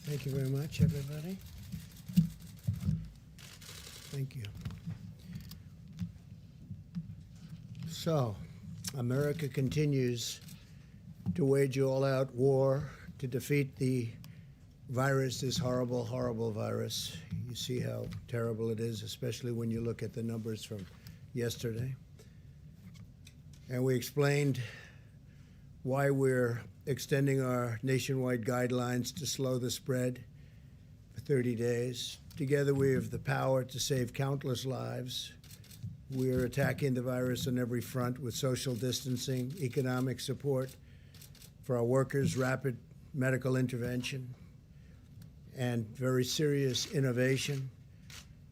Thank you very much, everybody. Thank you. So, America continues to wage all-out war to defeat the virus, this horrible, horrible virus. You see how terrible it is, especially when you look at the numbers from yesterday. And we explained why we're extending our nationwide guidelines to slow the spread for 30 days. Together, we have the power to save countless lives. We're attacking the virus on every front with social distancing, economic support for our workers, rapid medical intervention, and very serious innovation,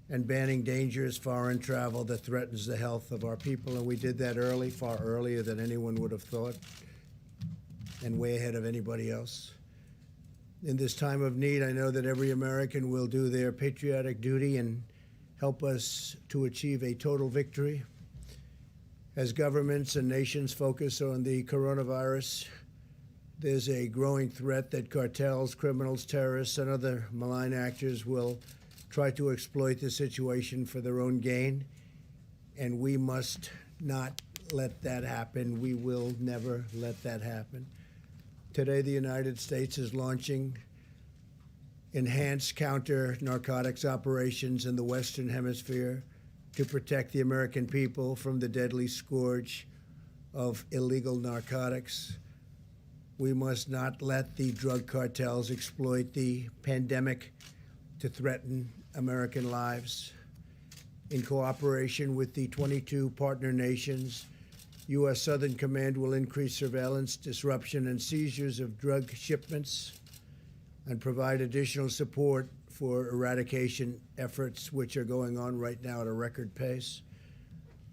and banning dangerous foreign travel that threatens the health of our people. And we did that early, far earlier than anyone would have thought, and way ahead of anybody else. In this time of need, I know that every American will do their patriotic duty and help us to achieve a total victory. As governments and nations focus on the coronavirus, there's a growing threat that cartels, criminals, terrorists, and other malign actors will try to exploit the situation for their own gain, and we must not let that happen. We will never let that happen. Today, the United States is launching enhanced counter-narcotics operations in the Western Hemisphere to protect the American people from the deadly scourge of illegal narcotics. We must not let the drug cartels exploit the pandemic to threaten American lives. In cooperation with the 22 partner nations, U.S. Southern Command will increase surveillance, disruption, and seizures of drug shipments and provide additional support for eradication efforts, which are going on right now at a record pace.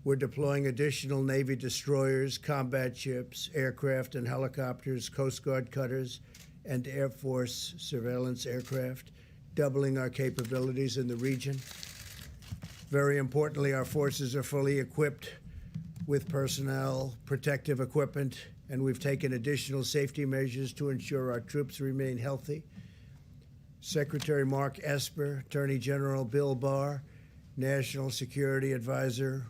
We're deploying additional Navy destroyers, combat ships, aircraft and helicopters, Coast Guard cutters, and Air Force surveillance aircraft, doubling our capabilities in the region. Very importantly, our forces are fully equipped with personnel, protective equipment, and we've taken additional safety measures to ensure our troops remain healthy. Secretary Mark Esper, Attorney General Bill Barr, National Security Advisor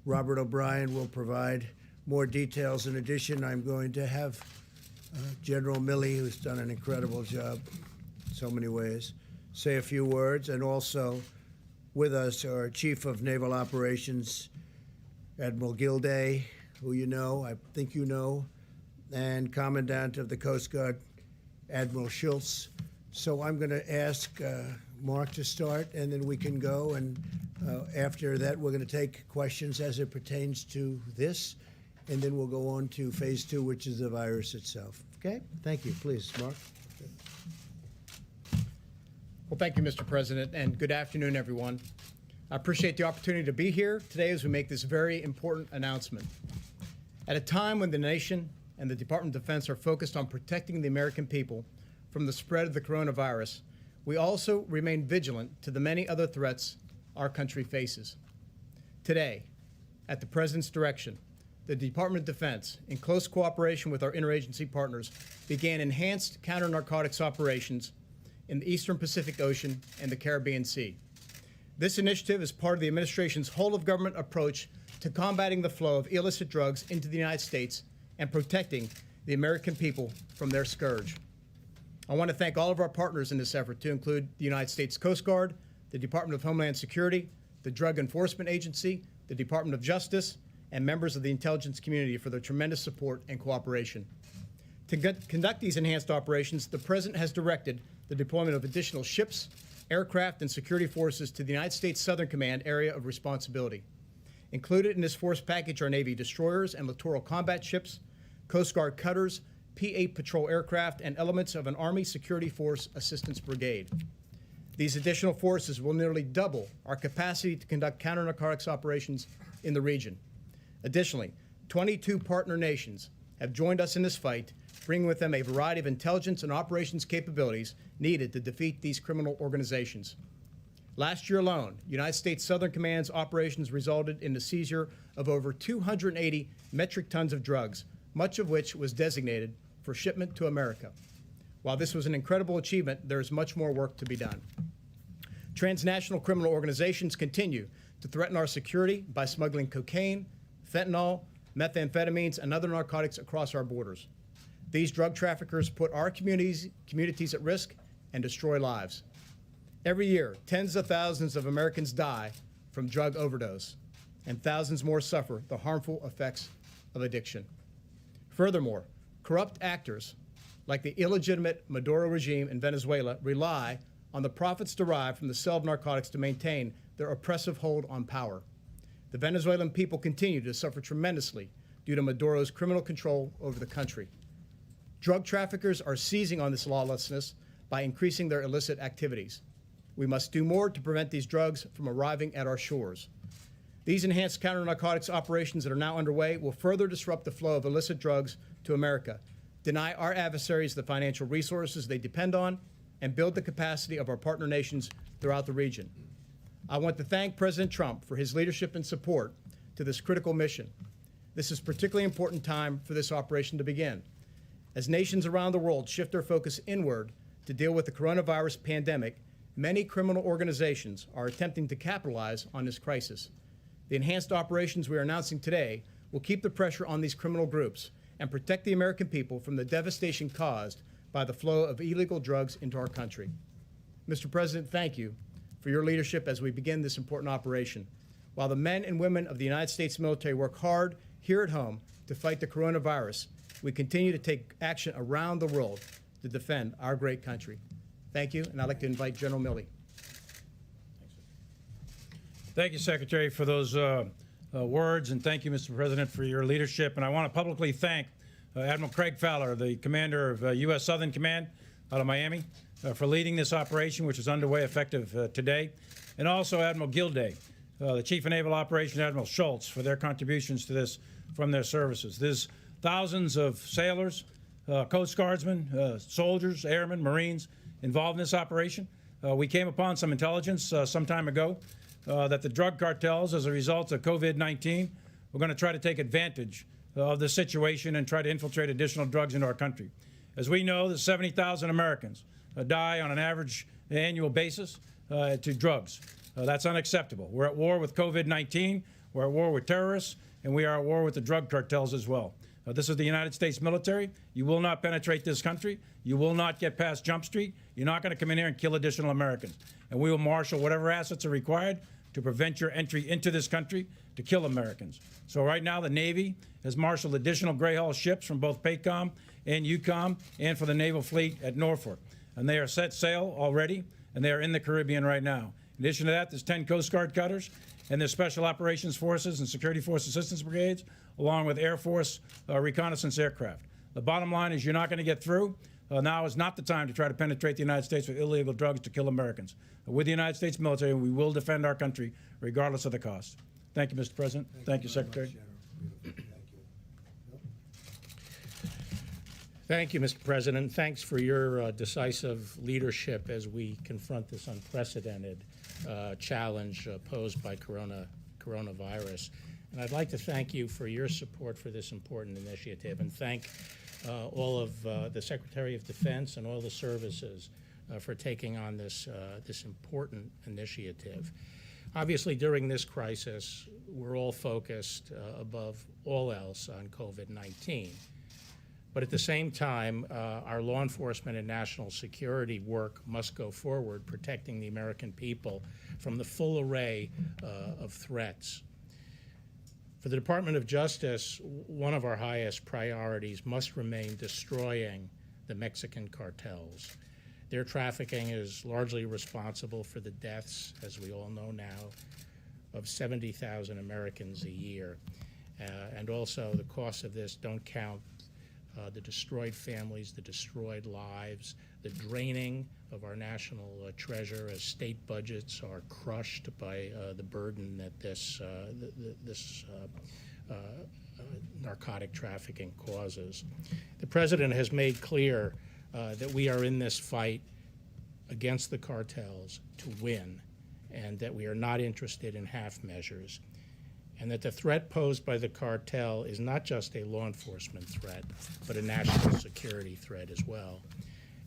Robert O'Brien will provide more details. In addition, I'm going to have General Milli, who's done an incredible job in so many ways, say a few words. And also with us, our Chief of Naval Operations, Admiral Gildea, who you know, I think you know, and Commandant of the Coast Guard, Admiral Schultz. So I'm going to ask Mark to start, and then we can go. And after that, we're going to take questions as it pertains to this, and then we'll go on to phase 2, which is the virus itself. Okay? Thank you. Please, Mark. Well, thank you, Mr. President, and good afternoon, everyone. I appreciate the opportunity to be here today as we make this very important announcement. At a time when the nation and the Department of Defense are focused on protecting the American people from the spread of the coronavirus, we also remain vigilant to the many other threats our country faces. Today, at the President's direction, the Department of Defense, in close cooperation with our interagency partners, began enhanced counter-narcotics operations in the Eastern Pacific Ocean and the Caribbean Sea. This initiative is part of the administration's whole-of-government approach to combating the flow of illicit drugs into the United States and protecting the American people from their scourge. I want to thank all of our partners in this effort, to include the United States Coast Guard, the Department of Homeland Security, the Drug Enforcement Agency, the Department of Justice, and members of the intelligence community for their tremendous support and cooperation. To conduct these enhanced operations, the President has directed the deployment of additional ships, aircraft, and security forces to the United States Southern Command area of responsibility. Included in this force package are Navy destroyers and littoral combat ships, Coast Guard cutters, P-8 patrol aircraft, and elements of an Army Security Force Assistance Brigade. These additional forces will nearly double our capacity to conduct counter-narcotics operations in the region. Additionally, 22 partner nations have joined us in this fight, bringing with them a variety of intelligence and operations capabilities needed to defeat these criminal organizations. Last year alone, United States Southern Command's operations resulted in the seizure of over 280 metric tons of drugs, much of which was designated for shipment to America. While this was an incredible achievement, there is much more work to be done. Transnational criminal organizations continue to threaten our security by smuggling cocaine, fentanyl, methamphetamines, and other narcotics across our borders. These drug traffickers put our communities at risk and destroy lives. Every year, tens of thousands of Americans die from drug overdose, and thousands more suffer the harmful effects of addiction. Furthermore, corrupt actors like the illegitimate Madero regime in Venezuela rely on the profits derived from the sale of narcotics to maintain their oppressive hold on power. The Venezuelan people continue to suffer tremendously due to Maduro's criminal control over the country. Drug traffickers are seizing on this lawlessness by increasing their illicit activities. We must do more to prevent these drugs from arriving at our shores. These enhanced counter-narcotics operations that are now underway will further disrupt the flow of illicit drugs to America, deny our adversaries the financial resources they depend on, and build the capacity of our partner nations throughout the region. I want to thank President Trump for his leadership and support to this critical mission. This is a particularly important time for this operation to begin. As nations around the world shift their focus inward to deal with the coronavirus pandemic, many criminal organizations are attempting to capitalize on this crisis. The enhanced operations we are announcing today will keep the pressure on these criminal groups and protect the American people from the devastation caused by the flow of illegal drugs into our country. Mr. President, thank you for your leadership as we begin this important operation. While the men and women of the United States military work hard here at home to fight the coronavirus, we continue to take action around the world to defend our great country. Thank you, and I'd like to invite General Milli. Thank you, Secretary, for those words, and thank you, Mr. President, for your leadership. And I want to publicly thank Admiral Craig Fowler, the commander of U.S. Southern Command out of Miami, for leading this operation, which is underway effective today, and also Admiral Gildea, the Chief of Naval Operations, Admiral Schultz, for their contributions to this from their services. There's thousands of sailors, Coast Guardsmen, soldiers, airmen, Marines involved in this operation. We came upon some intelligence some time ago that the drug cartels, as a result of COVID-19, were going to try to take advantage of the situation and try to infiltrate additional drugs into our country. As we know, there's 70,000 Americans die on an average annual basis to drugs. That's unacceptable. We're at war with COVID-19, we're at war with terrorists, and we are at war with the drug cartels as well. This is the United States military. You will not penetrate this country. You will not get past Jump Street. You're not going to come in here and kill additional Americans. And we will marshal whatever assets are required to prevent your entry into this country to kill Americans. So right now, the Navy has marshaled additional gray hull ships from both PACOM and EUCOM and for the Naval Fleet at Norfolk. And they are set sail already, and they are in the Caribbean right now. In addition to that, there's 10 Coast Guard cutters, and there's Special Operations Forces and Security Force Assistance Brigades, along with Air Force reconnaissance aircraft. The bottom line is you're not going to get through. Now is not the time to try to penetrate the United States with illegal drugs to kill Americans. With the United States military, we will defend our country regardless of the cost. Thank you, Mr. President. Thank you, Secretary. Thank you, Mr. President. Thanks for your decisive leadership as we confront this unprecedented challenge posed by coronavirus. And I'd like to thank you for your support for this important initiative, and thank all of the Secretary of Defense and all the services for taking on this important initiative. Obviously, during this crisis, we're all focused above all else on COVID-19. But at the same time, our law enforcement and national security work must go forward, protecting the American people from the full array of threats. For the Department of Justice, one of our highest priorities must remain destroying the Mexican cartels. Their trafficking is largely responsible for the deaths, as we all know now, of 70,000 Americans a year. And also the costs of this don't count the destroyed families, the destroyed lives, the draining of our national treasure as state budgets are crushed by the burden that this narcotic trafficking causes. The President has made clear that we are in this fight against the cartels to win, and that we are not interested in half measures, and that the threat posed by the cartel is not just a law enforcement threat, but a national security threat as well.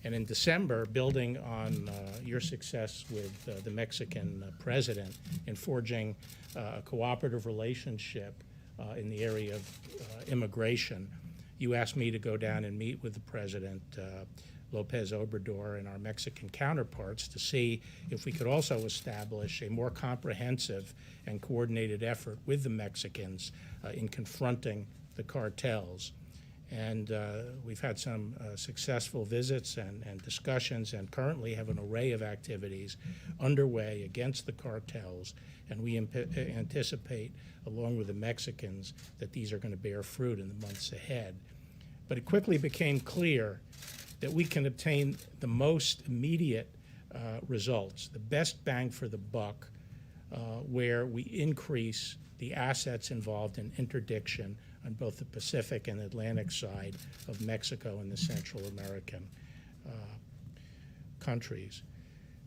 And in December, building on your success with the Mexican president in forging a cooperative relationship in the area of immigration, you asked me to go down and meet with the president, Lopez Obrador, and our Mexican counterparts to see if we could also establish a more comprehensive and coordinated effort with the Mexicans in confronting the cartels. And we've had some successful visits and discussions, and currently have an array of activities underway against the cartels. And we anticipate, along with the Mexicans, that these are going to bear fruit in the months ahead. But it quickly became clear that we can obtain the most immediate results, the best bang for the buck, where we increase the assets involved in interdiction on both the Pacific and Atlantic side of Mexico and the Central American countries.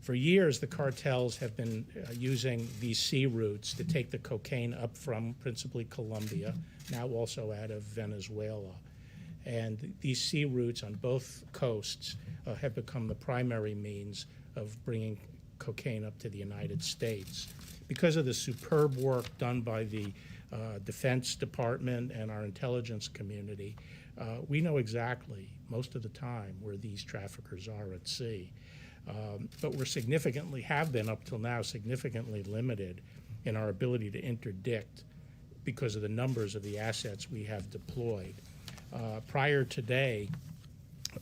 For years, the cartels have been using these sea routes to take the cocaine up from principally Colombia, now also out of Venezuela. And these sea routes on both coasts have become the primary means of bringing cocaine up to the United States. Because of the superb work done by the Defense Department and our intelligence community, we know exactly, most of the time, where these traffickers are at sea. But we're have been up till now, significantly limited in our ability to interdict because of the numbers of the assets we have deployed. Prior today,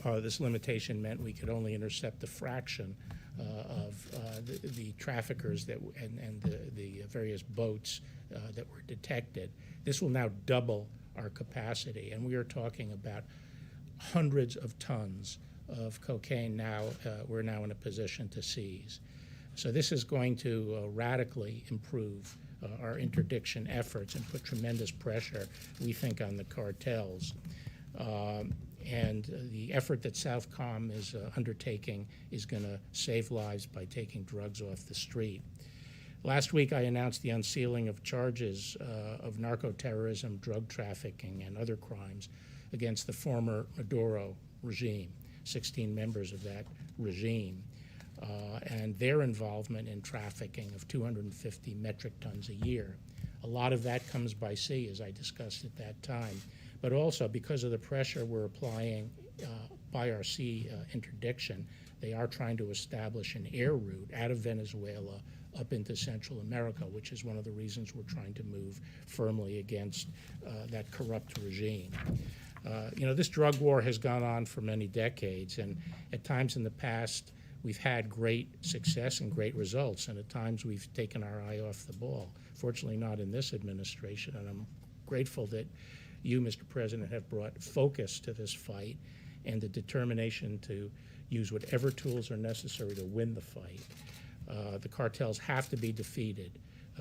this limitation meant we could only intercept a fraction of the traffickers and the various boats that were detected. This will now double our capacity, and we are talking about hundreds of tons of cocaine now we're now in a position to seize. So this is going to radically improve our interdiction efforts and put tremendous pressure, we think, on the cartels. And the effort that Southcom is undertaking is going to save lives by taking drugs off the street. Last week, I announced the unsealing of charges of narco-terrorism, drug trafficking, and other crimes against the former Madero regime, 16 members of that regime, and their involvement in trafficking of 250 metric tons a year. A lot of that comes by sea, as I discussed at that time, but also because of the pressure we're applying by our sea interdiction, they are trying to establish an air route out of Venezuela up into Central America, which is one of the reasons we're trying to move firmly against that corrupt regime. This drug war has gone on for many decades, and at times in the past, we've had great success and great results, and at times we've taken our eye off the ball. Fortunately, not in this administration, and I'm grateful that you, Mr. President, have brought focus to this fight and the determination to use whatever tools are necessary to win the fight. The cartels have to be defeated,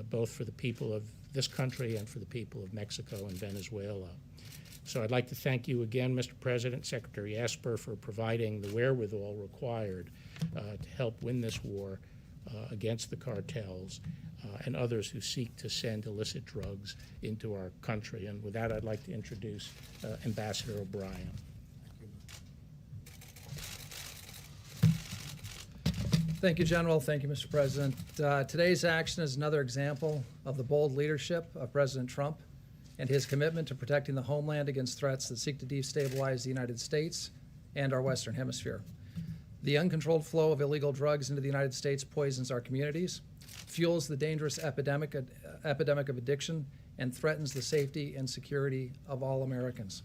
both for the people of this country and for the people of Mexico and Venezuela. So I'd like to thank you again, Mr. President, Secretary Esper, for providing the wherewithal required to help win this war against the cartels and others who seek to send illicit drugs into our country. And with that, I'd like to introduce Ambassador O'Brien. Thank you, General. Thank you, Mr. President. Today's action is another example of the bold leadership of President Trump and his commitment to protecting the homeland against threats that seek to destabilize the United States and our Western Hemisphere. The uncontrolled flow of illegal drugs into the United States poisons our communities, fuels the dangerous epidemic of addiction, and threatens the safety and security of all Americans.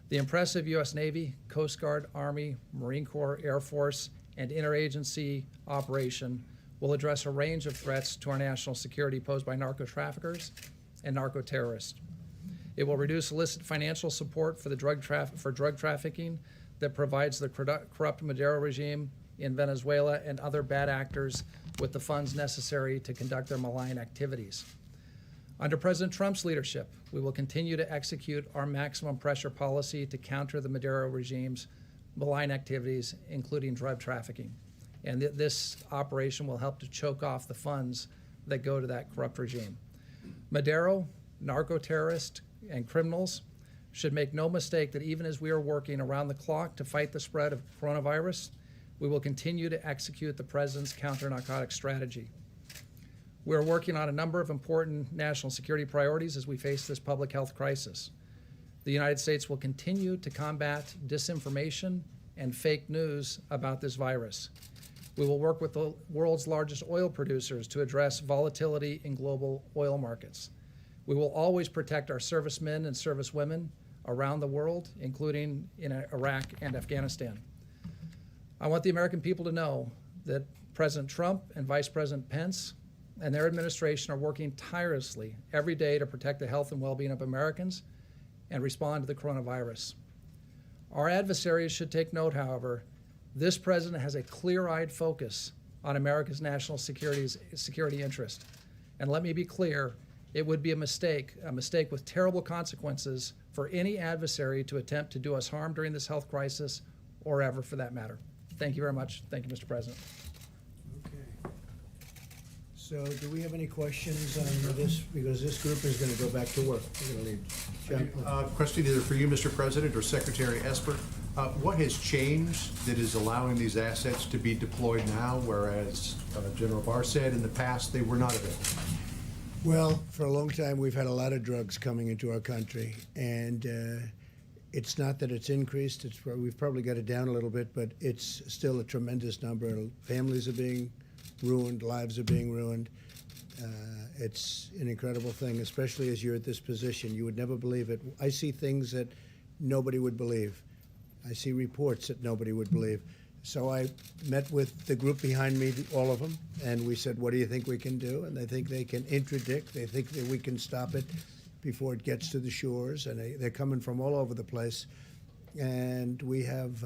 The impressive U.S. Navy, Coast Guard, Army, Marine Corps, Air Force, and interagency operation will address a range of threats to our national security posed by narco traffickers and narco terrorists. It will reduce illicit financial support for the drug trafficking that provides the corrupt Madero regime in Venezuela and other bad actors with the funds necessary to conduct their malign activities. Under President Trump's leadership, we will continue to execute our maximum pressure policy to counter the Madero regime's malign activities, including drug trafficking. And this operation will help to choke off the funds that go to that corrupt regime. Madero, narco terrorists, and criminals should make no mistake that even as we are working around the clock to fight the spread of coronavirus, we will continue to execute the President's counter-narcotics strategy. We are working on a number of important national security priorities as we face this public health crisis. The United States will continue to combat disinformation and fake news about this virus. We will work with the world's largest oil producers to address volatility in global oil markets. We will always protect our servicemen and servicewomen around the world, including in Iraq and Afghanistan. I want the American people to know that President Trump and Vice President Pence and their administration are working tirelessly every day to protect the health and well-being of Americans and respond to the coronavirus. Our adversaries should take note, however, this president has a clear-eyed focus on America's national security interest. And let me be clear, it would be a mistake with terrible consequences for any adversary to attempt to do us harm during this health crisis or ever for that matter. Thank you very much. Thank you, Mr. President. Okay. So do we have any questions on this? Because this group is going to go back to work. We're going to leave. John? Question either for you, Mr. President, or Secretary Esper. What has changed that is allowing these assets to be deployed now, whereas General Barr said in the past they were not available? Well, for a long time, we've had a lot of drugs coming into our country, and it's not that it's increased. We've probably got it down a little bit, but it's still a tremendous number. Families are being ruined, lives are being ruined. It's an incredible thing, especially as you're at this position. You would never believe it. I see things that nobody would believe. I see reports that nobody would believe. So I met with the group behind me, all of them, and we said, what do you think we can do? And they think they can interdict. They think that we can stop it before it gets to the shores. And they're coming from all over the place. And we have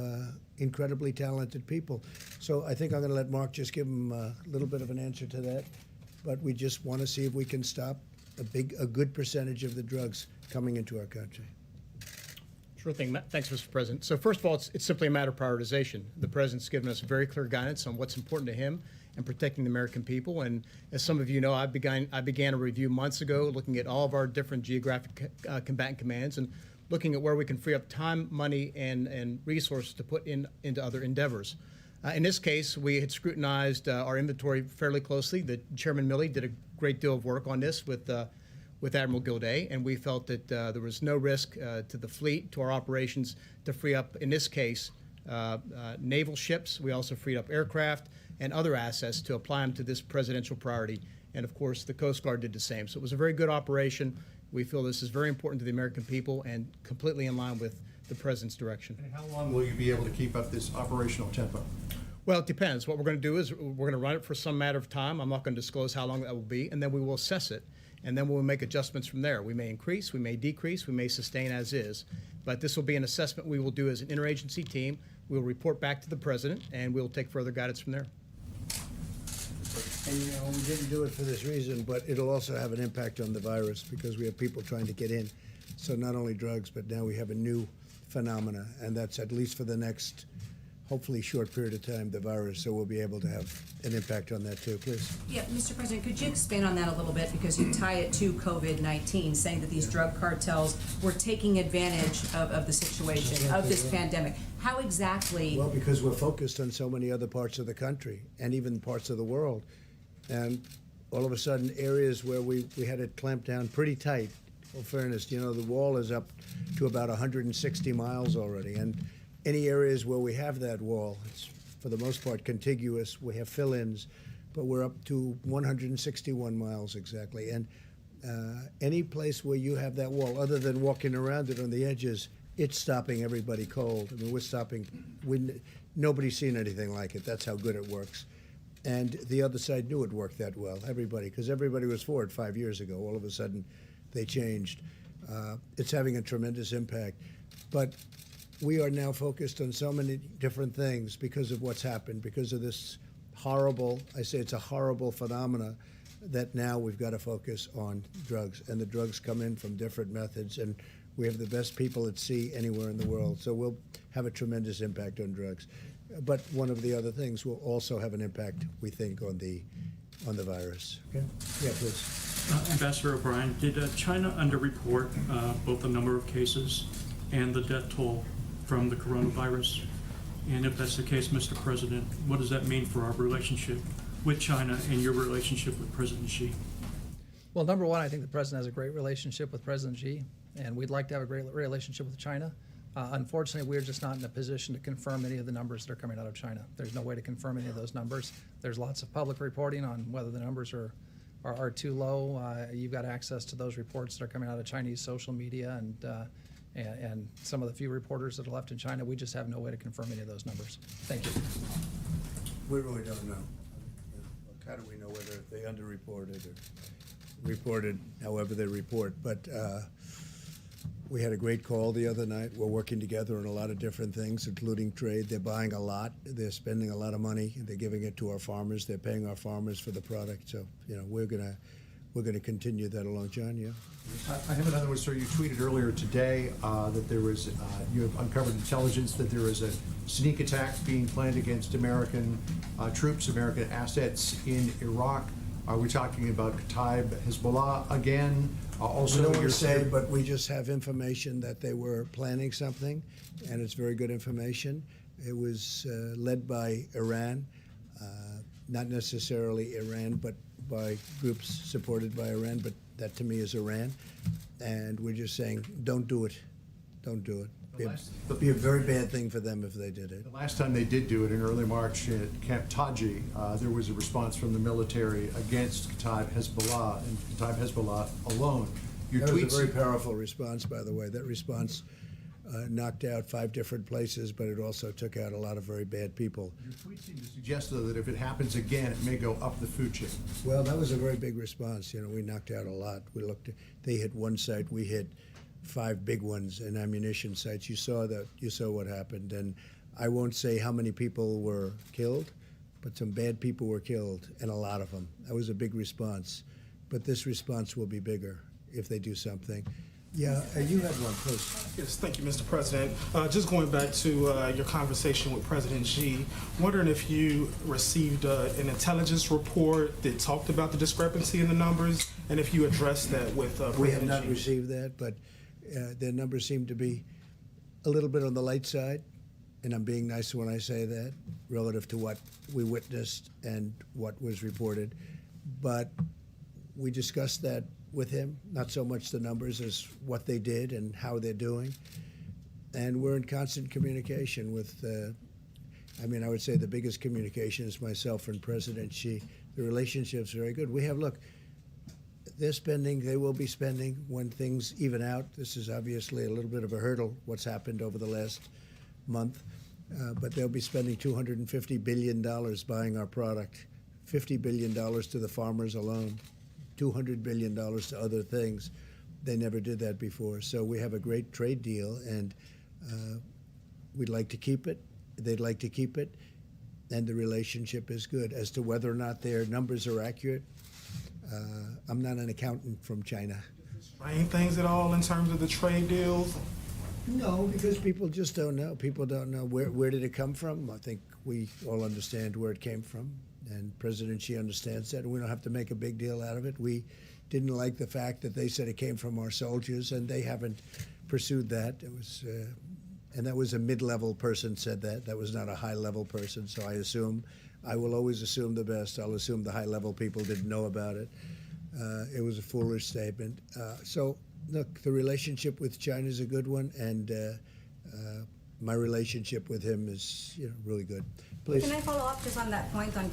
incredibly talented people. So I think I'm going to let Mark just give them a little bit of an answer to that. But we just want to see if we can stop a good percentage of the drugs coming into our country. Sure thing. Thanks, Mr. President. So first of all, it's simply a matter of prioritization. The President's given us very clear guidance on what's important to him and protecting the American people. And as some of you know, I began a review months ago looking at all of our different geographic combatant commands and looking at where we can free up time, money, and resources to put into other endeavors. In this case, we had scrutinized our inventory fairly closely. The Chairman Milli did a great deal of work on this with Admiral Gildea, and we felt that there was no risk to the fleet, to our operations, to free up, in this case, naval ships. We also freed up aircraft and other assets to apply them to this presidential priority. And of course, the Coast Guard did the same. So it was a very good operation. We feel this is very important to the American people and completely in line with the President's direction. And how long will you be able to keep up this operational tempo? Well, it depends. What we're going to do is we're going to run it for some matter of time. I'm not going to disclose how long that will be, and then we will assess it. And then we'll make adjustments from there. We may increase, we may decrease, we may sustain as is. But this will be an assessment we will do as an interagency team. We'll report back to the President, and we'll take further guidance from there. And you know, we didn't do it for this reason, but it'll also have an impact on the virus because we have people trying to get in. So not only drugs, but now we have a new phenomena, and that's at least for the next, hopefully short period of time, the virus, so we'll be able to have an impact on that too. Please. Yeah, Mr. President, could you expand on that a little bit, because you tie it to COVID-19, saying that these drug cartels were taking advantage of the situation, of this pandemic. How exactly? Well, because we're focused on so many other parts of the country and even parts of the world. And all of a sudden, areas where we had it clamped down pretty tight. In fairness, you know, the wall is up to about 160 miles already. And any areas where we have that wall, it's for the most part contiguous. We have fill-ins, but we're up to 161 miles exactly. And any place where you have that wall, other than walking around it on the edges, it's stopping everybody cold. I mean, we're stopping. Nobody's seen anything like it. That's how good it works. And the other side knew it worked that well, everybody, because everybody was for it 5 years ago. All of a sudden, they changed. It's having a tremendous impact. But we are now focused on so many different things because of what's happened, because of this horrible, I say it's a horrible phenomena, that now we've got to focus on drugs. And the drugs come in from different methods, and we have the best people at sea anywhere in the world. So we'll have a tremendous impact on drugs. But one of the other things will also have an impact, we think, on the on the virus. Okay? Yeah, please. Ambassador O'Brien, did China underreport both the number of cases and the death toll from the coronavirus? And if that's the case, Mr. President, what does that mean for our relationship with China and your relationship with President Xi? Well, number one, I think the president has a great relationship with President Xi, and we'd like to have a great relationship with China. Unfortunately, we're just not in a position to confirm any of the numbers that are coming out of China. There's no way to confirm any of those numbers. There's lots of public reporting on whether the numbers are too low. You've got access to those reports that are coming out of Chinese social media and some of the few reporters that are left in China. We just have no way to confirm any of those numbers. Thank you. We really don't know. How do we know whether they underreported or reported however they report? But we had a great call the other night. We're working together on a lot of different things, including trade. They're buying a lot. They're spending a lot of money. They're giving it to our farmers. They're paying our farmers for the product. So, we're gonna continue that along. John, yeah? I have another one, sir. You tweeted earlier today that there was, you have uncovered intelligence that there is a sneak attack being planned against American troops, American assets in Iraq. Are we talking about Kataib Hezbollah again? Also, We don't want you're to say, saying- but we just have information that they were planning something, and it's very good information. It was led by Iran, not necessarily Iran, but by groups supported by Iran, but that to me is Iran. And we're just saying, don't do it. Don't do it. It'd be a very bad thing for them if they did it. The last time they did do it in early March at Camp Taji, there was a response from the military against Kataib Hezbollah and Kataib Hezbollah alone. Your That was a tweets, very powerful response, by the way. That response knocked out 5 different places, but it also took out a lot of very bad people. your tweets seem to suggest, though, that if it happens again, it may go up the food chain. Well, that was a very big response. We knocked out a lot. They hit one site, we hit 5 big ones and ammunition sites. You saw that. You saw what happened. And I won't say how many people were killed, but some bad people were killed, and a lot of them. That was a big response. But this response will be bigger if they do something. Yeah, you had one, please. Yes, thank you, Mr. President. Just going back to your conversation with President Xi, wondering if you received an intelligence report that talked about the discrepancy in the numbers, and if you addressed that with President Xi. We have not received that, but their numbers seem to be a little bit on the light side, and I'm being nice when I say that, relative to what we witnessed and what was reported. But we discussed that with him, not so much the numbers as what they did and how they're doing. And we're in constant communication with, I would say the biggest communication is myself and President Xi. The relationship's very good. Look, they're spending, they will be spending when things even out. This is obviously a little bit of a hurdle, what's happened over the last month. But they'll be spending $250 billion buying our product, $50 billion to the farmers alone, $200 billion to other things. They never did that before. So we have a great trade deal, and we'd like to keep it. They'd like to keep it, and the relationship is good. As to whether or not their numbers are accurate, I'm not an accountant from China. Strain things at all in terms of the trade deals? No, because people just don't know. People don't know where did it come from. I think we all understand where it came from, and President Xi understands that, and we don't have to make a big deal out of it. We didn't like the fact that they said it came from our soldiers, and they haven't pursued that. It was, and that was a mid-level person said that. That was not a high-level person, so I will always assume the best. I'll assume the high-level people didn't know about it. It was a foolish statement. So, look, the relationship with China is a good one, and my relationship with him is really good. Please. Can I follow up just on that point on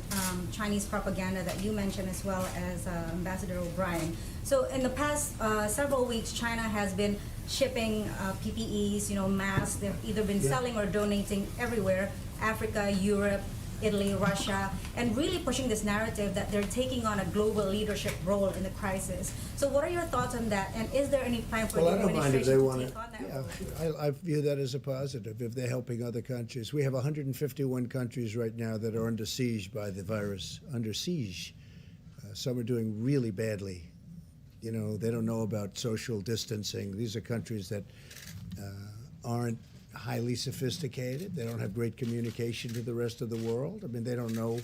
Chinese propaganda that you mentioned, as well as Ambassador O'Brien? So in the past several weeks, China has been shipping PPEs, masks. They've either been selling or donating everywhere, Africa, Europe, Italy, Russia, and really pushing this narrative that they're taking on a global leadership role in the crisis. So what are your thoughts on that? And is there any plan for the Well, I don't mind if they administration want to to. take on that role? I view that as a positive if they're helping other countries. We have 151 countries right now that are under siege by the virus. Under siege. Some are doing really badly. They don't know about social distancing. These are countries that aren't highly sophisticated. They don't have great communication to the rest of the world. They don't know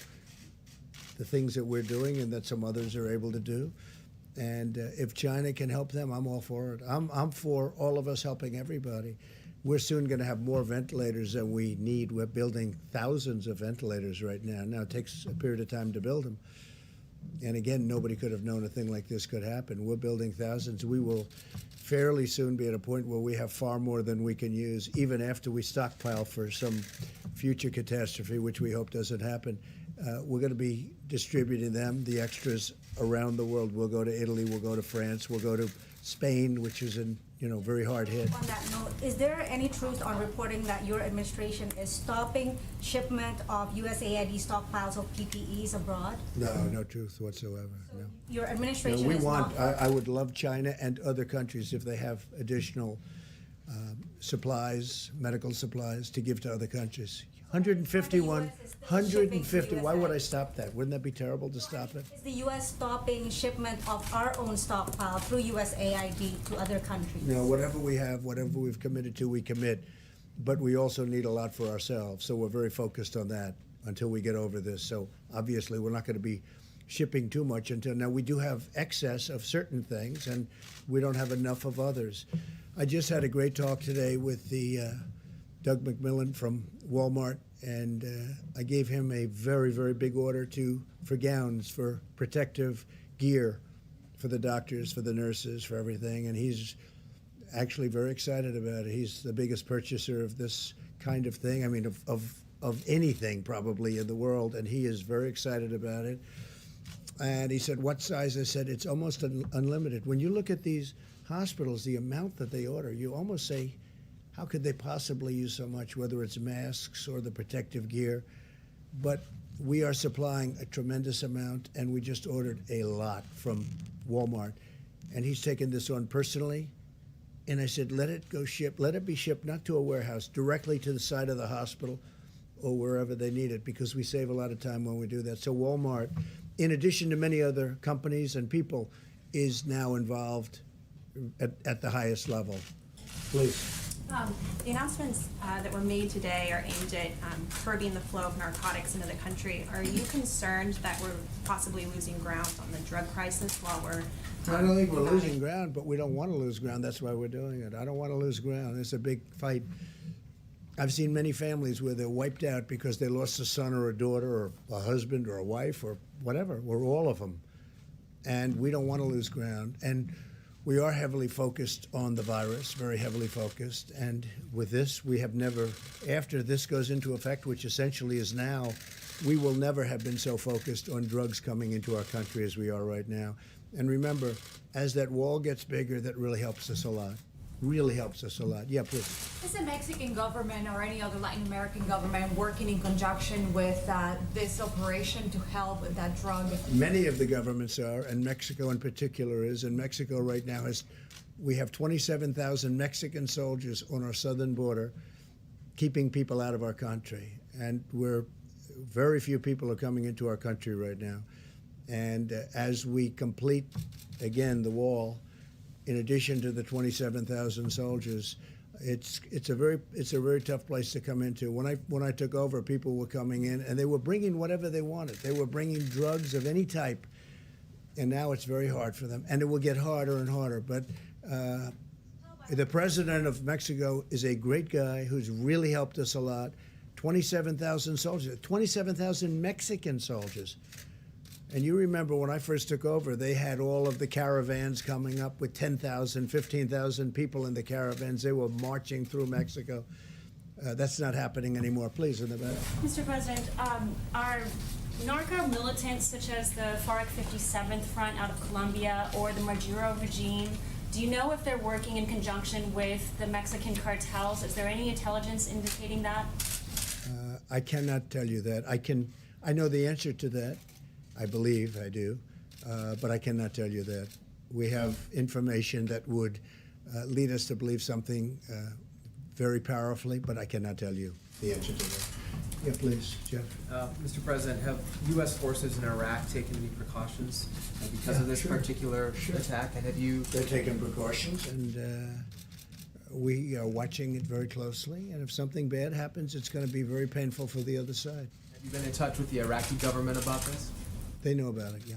the things that we're doing and that some others are able to do. And if China can help them, I'm all for it. I'm for all of us helping everybody. We're soon going to have more ventilators than we need. We're building thousands of ventilators right now. Now, it takes a period of time to build them. And again, nobody could have known a thing like this could happen. We're building thousands. We will fairly soon be at a point where we have far more than we can use, even after we stockpile for some future catastrophe, which we hope doesn't happen. We're going to be distributing them, the extras, around the world. We'll go to Italy, we'll go to France, we'll go to Spain, which is in very hard hit. On that note, is there any truth on reporting that your administration is stopping shipment of USAID stockpiles of PPEs abroad? No truth whatsoever. No. Your No, administration we is want. not. I would love China and other countries if they have additional supplies, medical supplies, to give to other countries. 151, The US is still 150. shipping to Why would I USAID. stop that? Wouldn't that be terrible to stop it? Is the U.S. stopping shipment of our own stockpile through USAID to other countries? No, whatever we have, whatever we've committed to, we commit. But we also need a lot for ourselves, so we're very focused on that until we get over this. So obviously, we're not going to be shipping too much until now. We do have excess of certain things, and we don't have enough of others. I just had a great talk today with the Doug McMillan from Walmart, and I gave him a very, very big order for gowns, for protective gear, for the doctors, for the nurses, for everything, and he's actually very excited about it. He's the biggest purchaser of this kind of thing, I mean, of anything probably in the world, and he is very excited about it. And he said, what size? I said, it's almost unlimited. When you look at these hospitals, the amount that they order, you almost say, how could they possibly use so much, whether it's masks or the protective gear? But we are supplying a tremendous amount, and we just ordered a lot from Walmart. And he's taken this on personally. And I said, let it be shipped not to a warehouse, directly to the side of the hospital or wherever they need it, because we save a lot of time when we do that. So Walmart, in addition to many other companies and people, is now involved at the highest level. Please. The announcements that were made today are aimed at curbing the flow of narcotics into the country. Are you concerned that we're possibly losing ground on the drug crisis while we're... I don't think we're losing ground, but we don't want to lose ground. That's why we're doing it. I don't want to lose ground. It's a big fight. I've seen many families where they're wiped out because they lost a son or a daughter or a husband or a wife or whatever. We're all of them. And we don't want to lose ground. And we are heavily focused on the virus, very heavily focused. And with this, we have never, after this goes into effect, which essentially is now, we will never have been so focused on drugs coming into our country as we are right now. And remember, as that wall gets bigger, that really helps us a lot. Really helps us a lot. Yeah, please. Is the Mexican government or any other Latin American government working in conjunction with this operation to help with that drug? Many of the governments are, and Mexico in particular is. And Mexico right now we have 27,000 Mexican soldiers on our southern border, keeping people out of our country. And very few people are coming into our country right now. And as we complete, again, the wall, in addition to the 27,000 soldiers, it's a very tough place to come into. When I took over, people were coming in and they were bringing whatever they wanted. They were bringing drugs of any type, and now it's very hard for them, and it will get harder and harder. But the president of Mexico is a great guy who's really helped us a lot. 27,000 soldiers, 27,000 Mexican soldiers. And you remember when I first took over, they had all of the caravans coming up with 10,000, 15,000 people in the caravans. They were marching through Mexico. That's not happening anymore. Please, in the back. Mr. President, are narco militants such as the FARC 57th Front out of Colombia or the Madero regime, do you know if they're working in conjunction with the Mexican cartels? Is there any intelligence indicating that? I cannot tell you that. I know the answer to that. I believe I do, but I cannot tell you that. We have information that would lead us to believe something very powerfully, but I cannot tell you the answer to that. Yeah, please, Jeff. Mr. President, have U.S. forces in Iraq taken any precautions because of this particular attack? And have you... They're taking precautions, and we are watching it very closely. And if something bad happens, it's going to be very painful for the other side. Have you been in touch with the Iraqi government about this? They know about it, yeah.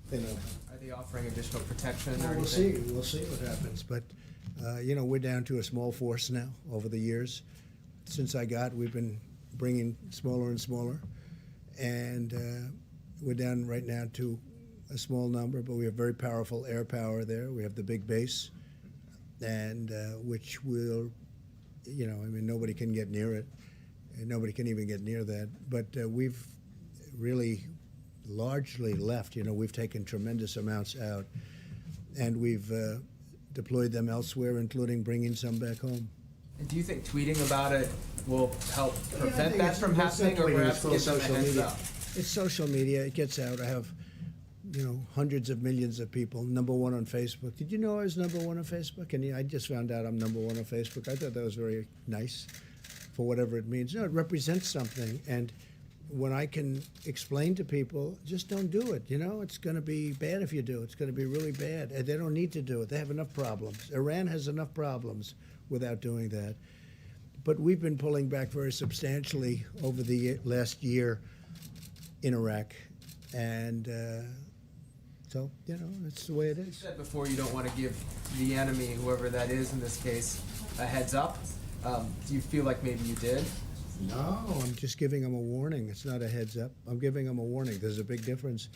They know about it. Are they offering additional protection or Well, we'll anything? see. We'll see what happens. But, we're down to a small force now over the years. Since we've been bringing smaller and smaller. And we're down right now to a small number, but we have very powerful air power there. We have the big base, and which will, nobody can get near it. And nobody can even get near that. But we've really largely left. We've taken tremendous amounts out, and we've deployed them elsewhere, including bringing some back home. And do you think tweeting about it will help I prevent think that it's- from it's happening, not or tweeting, perhaps it's give them a social heads media. up? It's social media. It gets out. I have, hundreds of millions of people. Number one on Facebook. Did you know I was number one on Facebook? And I just found out I'm number one on Facebook. I thought that was very nice, for whatever it means. No, it represents something. And when I can explain to people, just don't do it. It's going to be bad if you do. It's going to be really bad. And they don't need to do it. They have enough problems. Iran has enough problems without doing that. But we've been pulling back very substantially over the last year in Iraq. And so, that's the way it You is. said before you don't want to give the enemy, whoever that is in this case, a heads up. Do you feel like maybe you did? No, I'm just giving them a warning. It's not a heads up. I'm giving them a warning. There's a big difference.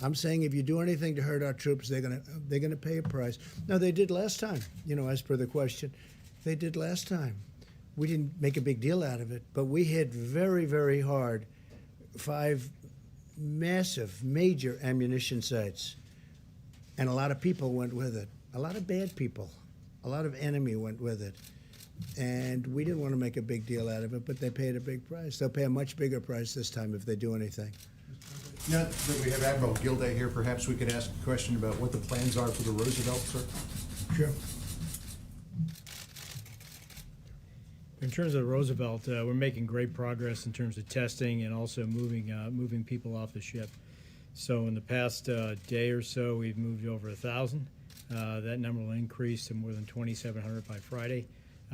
I'm saying if you do anything to hurt our troops, they're gonna pay a price. No, they did last time. As per the question, they did last time. We didn't make a big deal out of it, but we hit very, very hard 5 massive, major ammunition sites, and a lot of people went with it. A lot of bad people, a lot of enemy went with it. And we didn't want to make a big deal out of it, but they paid a big price. They'll pay a much bigger price this time if they do anything. Now that we have Admiral Gildea here, perhaps we could ask a question about what the plans are for the Roosevelt, sir? Sure. In terms of Roosevelt, we're making great progress in terms of testing and also moving people off the ship. So in the past day or so, we've moved over 1,000. That number will increase to more than 2,700 by Friday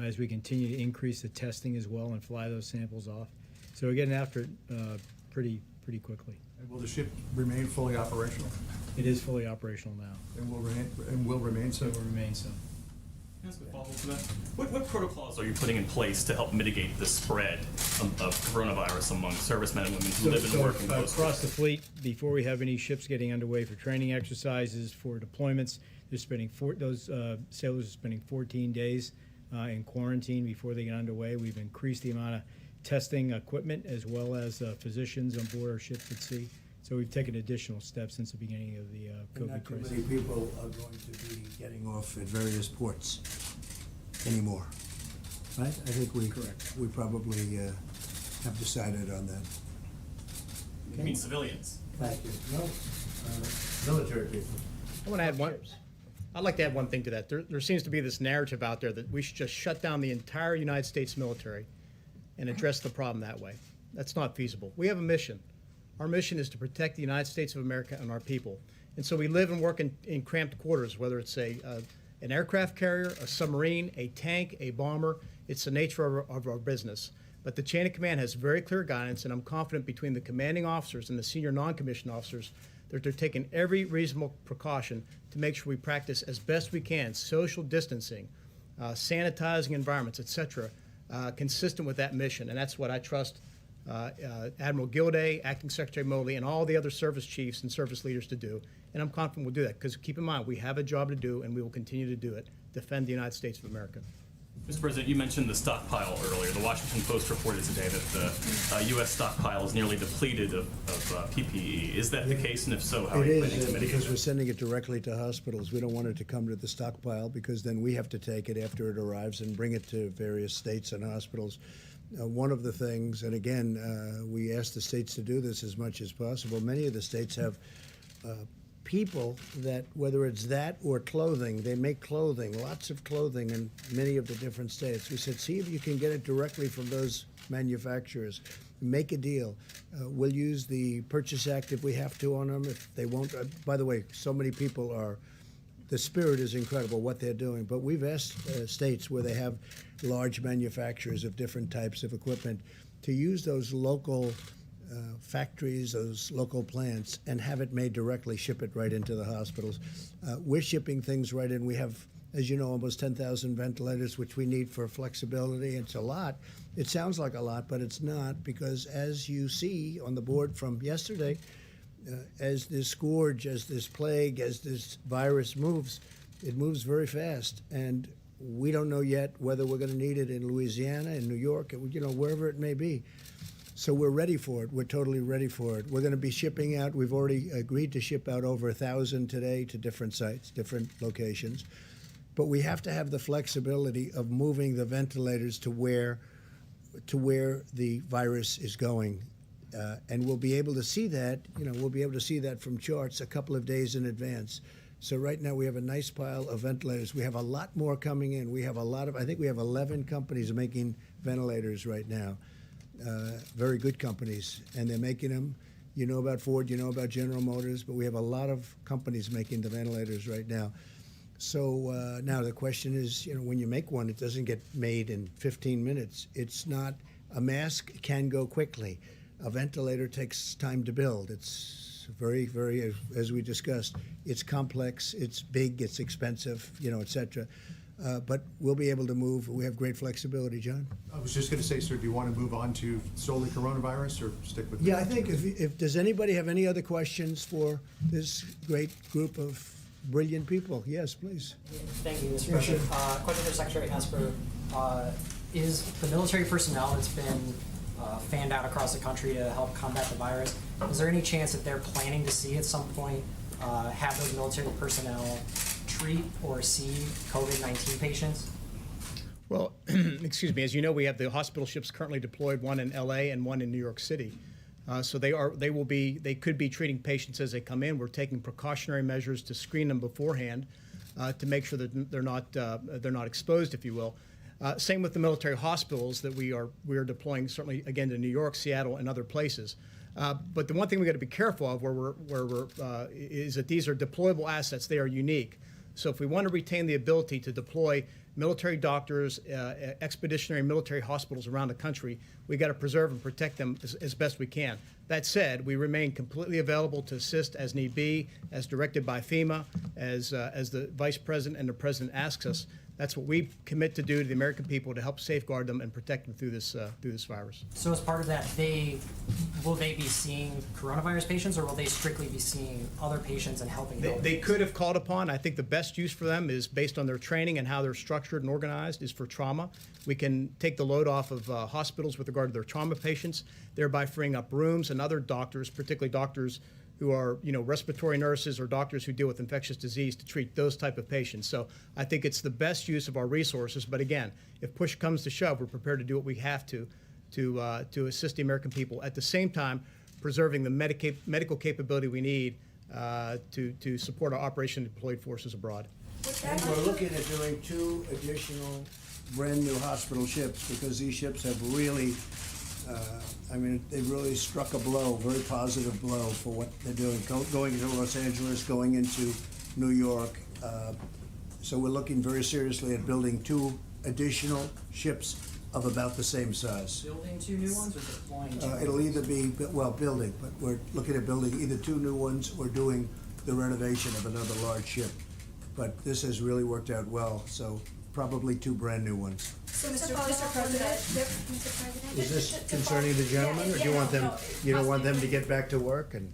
as we continue to increase the testing as well and fly those samples off. So we're getting after it pretty quickly. And will the ship remain fully operational? It is fully operational now. And will remain so? It will remain so. Can I ask a follow-up to that? What protocols are you putting in place to help mitigate the spread of coronavirus among servicemen and women who live and work in those Across the fleet, before we have any ships getting underway for training exercises, for deployments, they're spending those sailors are spending 14 days in quarantine before they get underway. We've increased the amount of testing equipment as well as physicians on board our ships at sea. So we've taken additional steps since the beginning of the And COVID not too crisis. many people are going to be getting off at various ports anymore, right? I think we probably have decided on that. You mean civilians? Thank you. No, military people. I want to add one. I'd like to add one thing to that. There seems to be this narrative out there that we should just shut down the entire United States military and address the problem that way. That's not feasible. We have a mission. Our mission is to protect the United States of America and our people. And so we live and work in cramped quarters, whether it's an aircraft carrier, a submarine, a tank, a bomber. It's the nature of our business. But the chain of command has very clear guidance, and I'm confident between the commanding officers and the senior non-commissioned officers that they're taking every reasonable precaution to make sure we practice as best we can social distancing, sanitizing environments, etc., consistent with that mission. And that's what I trust Admiral Gildea, Acting Secretary Milli, and all the other service chiefs and service leaders to do. And I'm confident we'll do that, because keep in mind, we have a job to do, and we will continue to do it, defend the United States of America. Mr. President, you mentioned the stockpile earlier. The Washington Post reported today that the U.S. stockpile is nearly depleted of PPE. Is that the case? And if so, how are you planning to mitigate because that? we're sending it directly to hospitals. We don't want it to come to the stockpile, because then we have to take it after it arrives and bring it to various states and hospitals. One of the things, and again, we ask the states to do this as much as possible. Many of the states have people that, whether it's that or clothing, they make clothing, lots of clothing in many of the different states. We said, see if you can get it directly from those manufacturers. Make a deal. We'll use the Purchase Act if we have to on them. If they won't, by the way, so many people are, the spirit is incredible what they're doing. But we've asked states where they have large manufacturers of different types of equipment to use those local factories, those local plants, and have it made directly, ship it right into the hospitals. We're shipping things right in. We have, as you know, almost 10,000 ventilators, which we need for flexibility. It's a lot. It sounds like a lot, but it's not, because as you see on the board from yesterday, as this scourge, as this plague, as this virus moves, it moves very fast. And we don't know yet whether we're going to need it in Louisiana, in New York, wherever it may be. So we're ready for it. We're totally ready for it. We're going to be shipping out. We've already agreed to ship out over 1,000 today to different sites, different locations. But we have to have the flexibility of moving the ventilators to where the virus is going. And we'll be able to see that, we'll be able to see that from charts a couple of days in advance. So right now we have a nice pile of ventilators. We have a lot more coming in. We have I think we have 11 companies making ventilators right now. Very good companies, and they're making them. You know about Ford, you know about General Motors, but we have a lot of companies making the ventilators right now. So now the question is, when you make one, it doesn't get made in 15 minutes. It's not, a mask can go quickly. A ventilator takes time to build. It's very, very, as we discussed, it's complex, it's big, it's expensive, et cetera. But we'll be able to move. We have great flexibility, John. I was just going to say, sir, do you want to move on to solely coronavirus or stick with? Yeah, I think if does anybody have any other questions for this great group of brilliant people? Yes, please. Thank you, Mr. President. Question for Secretary Esper. Is the military personnel that's been fanned out across the country to help combat the virus, is there any chance that they're planning to see at some point have those military personnel treat or see COVID-19 patients? Well, excuse me. As you know, we have the hospital ships currently deployed, one in LA and one in New York City. So they could be treating patients as they come in. We're taking precautionary measures to screen them beforehand to make sure that they're not exposed, if you will. Same with the military hospitals that we are deploying, certainly again to New York, Seattle, and other places. But the one thing we got to be careful of is that these are deployable assets. They are unique. So if we want to retain the ability to deploy military doctors, expeditionary military hospitals around the country, we got to preserve and protect them as best we can. That said, we remain completely available to assist as need be, as directed by FEMA, as the Vice President and the President asks us. That's what we commit to do to the American people to help safeguard them and protect them through this virus. So as part of that, will they be seeing coronavirus patients, or will they strictly be seeing other patients and helping them? They could have called upon. I think the best use for them is based on their training and how they're structured and organized is for trauma. We can take the load off of hospitals with regard to their trauma patients, thereby freeing up rooms, and other doctors, particularly doctors who are, respiratory nurses or doctors who deal with infectious disease, to treat those type of patients. So I think it's the best use of our resources. But again, if push comes to shove, we're prepared to do what we have to assist the American people. At the same time, preserving the medical capability we need to support our operation deployed forces abroad. And we're looking at doing 2 additional brand new hospital ships, because these ships have really, they've really struck a blow, very positive blow for what they're doing, going into Los Angeles, going into New York. So we're looking very seriously at building 2 additional ships of about the same size. Building 2 new ones or deploying 2? It'll either be, building, but we're looking at building either 2 new ones or doing the renovation of another large ship. But this has really worked out well, so probably 2 brand new ones. So, Mr. President, Is this concerning the gentleman, or do you want them, you don't want them to get back to work and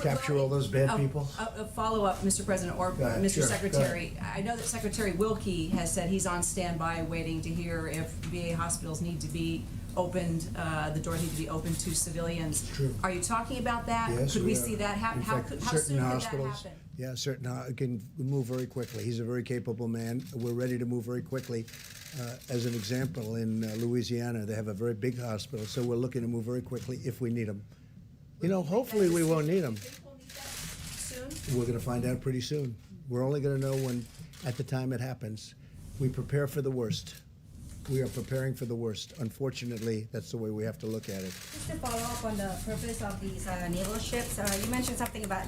capture all those bad people? A follow-up, Mr. President, or ahead. Mr. Sure, Secretary. I know that Secretary Wilkie has said he's on standby waiting to hear if VA hospitals need to be opened, the doors need to be opened to civilians. True. Are you talking about that? Yes, Could we are. see that happen? In How fact, soon could certain that hospitals, happen? yeah, can move very quickly. He's a very capable man. We're ready to move very quickly. As an example, in Louisiana, they have a very big hospital, so we're looking to move very quickly if we need them. Hopefully we won't need them. Soon? We're going to find out pretty soon. We're only going to know when, at the time it happens. We prepare for the worst. We are preparing for the worst. Unfortunately, that's the way we have to look at it. Just to follow up on the purpose of these naval ships, you mentioned something about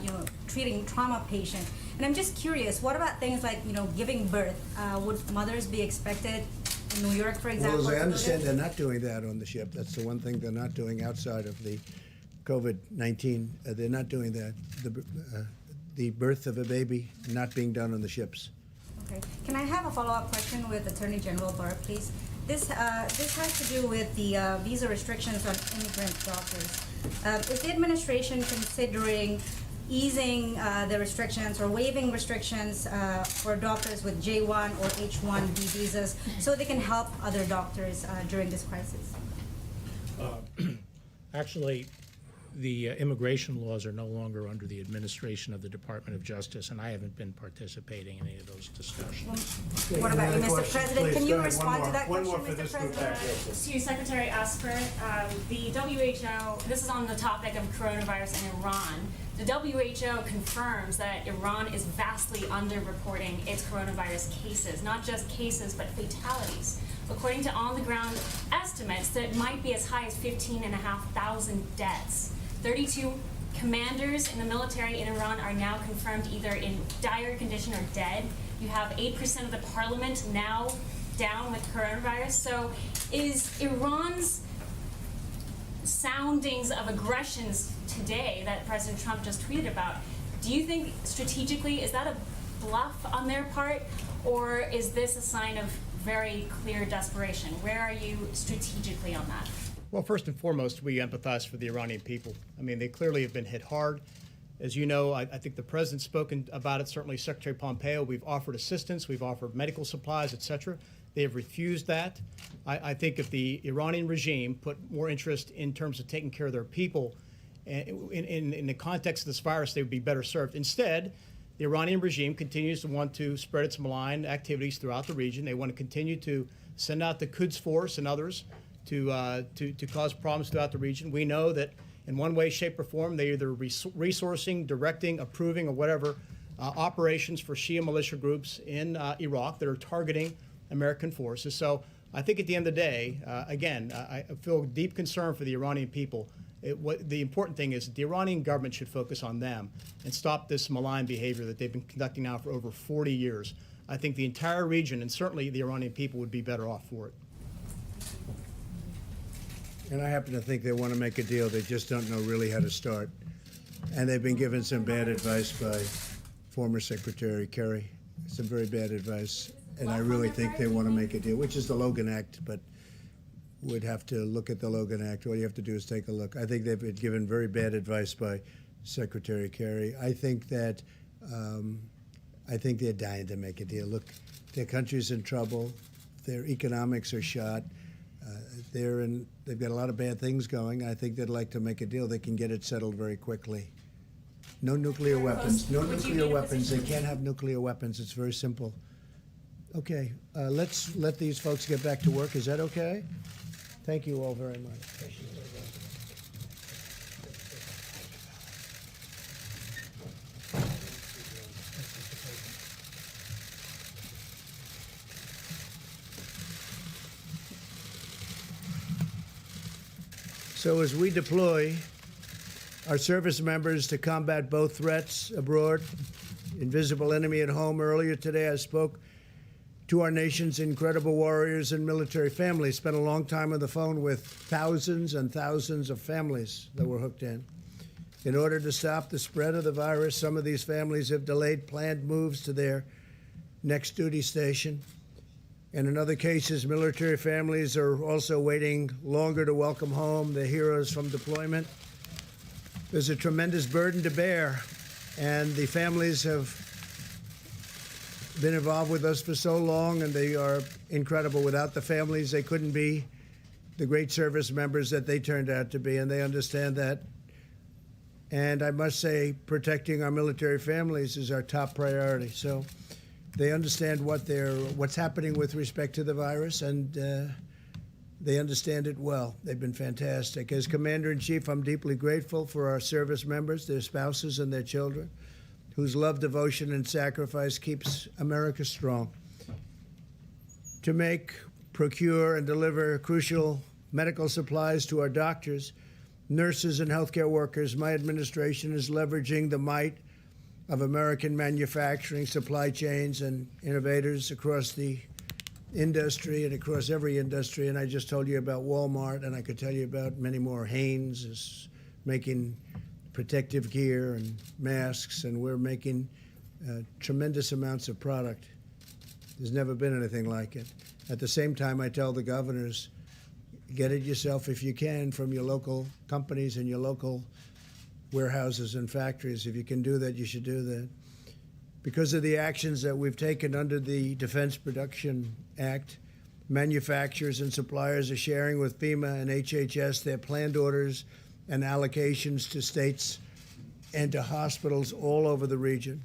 treating trauma patients, and I'm just curious. What about things like giving birth? Would mothers be expected New York, for example. Well, as I understand, included? they're not doing that on the ship. That's the one thing they're not doing outside of the COVID-19. They're not doing that. The birth of a baby not being done on the ships. Okay. Can I have a follow-up question with Attorney General Barr, please? This has to do with the visa restrictions on immigrant doctors. Is the administration considering easing the restrictions or waiving restrictions for doctors with J1 or H1B visas so they can help other doctors during this crisis? Actually, the immigration laws are no longer under the administration of the Department of Justice, and I haven't been participating in any of those discussions. What about you, Another Mr. question, President? please. Can Go you ahead. respond to that One question, more for Mr. this group President? To Secretary Esper, the WHO, this is on the topic of coronavirus in Iran. The WHO confirms that Iran is vastly underreporting its coronavirus cases, not just cases, but fatalities. According to on-the-ground estimates, that might be as high as 15,500 deaths. 32 commanders in the military in Iran are now confirmed either in dire condition or dead. You have 8% of the parliament now down with coronavirus. So is Iran's soundings of aggressions today that President Trump just tweeted about, do you think strategically, is that a bluff on their part, or is this a sign of very clear desperation? Where are you strategically on that? Well, first and foremost, we empathize for the Iranian people. I mean, they clearly have been hit hard. As you know, I think the president's spoken about it, certainly Secretary Pompeo. We've offered assistance, we've offered medical supplies, et cetera. They have refused that. I think if the Iranian regime put more interest in terms of taking care of their people, in the context of this virus, they would be better served. Instead, the Iranian regime continues to want to spread its malign activities throughout the region. They want to continue to send out the Quds Force and others to cause problems throughout the region. We know that in one way, shape, or form, they're either resourcing, directing, approving, or whatever operations for Shia militia groups in Iraq that are targeting American forces. So I think at the end of the day, again, I feel deep concern for the Iranian people. The important thing is that the Iranian government should focus on them and stop this malign behavior that they've been conducting now for over 40 years. I think the entire region, and certainly the Iranian people, would be better off for it. And I happen to think they want to make a deal. They just don't know really how to start. And they've been given some bad advice by former Secretary Kerry, some very bad advice. And I really think they want to make a deal, which is the Logan Act, but would have to look at the Logan Act. All you have to do is take a look. I think they've been given very bad advice by Secretary Kerry. I think that they're dying to make a deal. Look, their country's in trouble. Their economics are shot. They've got a lot of bad things going. I think they'd like to make a deal. They can get it settled very quickly. No nuclear weapons. No nuclear weapons. They can't have nuclear weapons. It's very simple. Okay, let's let these folks get back to work. Is that okay? Thank you all very much. So as we deploy our service members to combat both threats abroad, invisible enemy at home, earlier today I spoke to our nation's incredible warriors and military families. Spent a long time on the phone with thousands and thousands of families that were hooked in. In order to stop the spread of the virus, some of these families have delayed planned moves to their next duty station. And in other cases, military families are also waiting longer to welcome home their heroes from deployment. There's a tremendous burden to bear, and the families have been involved with us for so long, and they are incredible. Without the families, they couldn't be the great service members that they turned out to be, and they understand that. And I must say, protecting our military families is our top priority. So they understand what's happening with respect to the virus, and they understand it well. They've been fantastic. As Commander-in-Chief, I'm deeply grateful for our service members, their spouses, and their children, whose love, devotion, and sacrifice keeps America strong. To make, procure, and deliver crucial medical supplies to our doctors, nurses, and healthcare workers, my administration is leveraging the might of American manufacturing supply chains and innovators across the industry and across every industry. And I just told you about Walmart, and I could tell you about many more. Hanes is making protective gear and masks, and we're making tremendous amounts of product. There's never been anything like it. At the same time, I tell the governors, get it yourself if you can from your local companies and your local warehouses and factories. If you can do that, you should do that. Because of the actions that we've taken under the Defense Production Act, manufacturers and suppliers are sharing with FEMA and HHS their planned orders and allocations to states and to hospitals all over the region.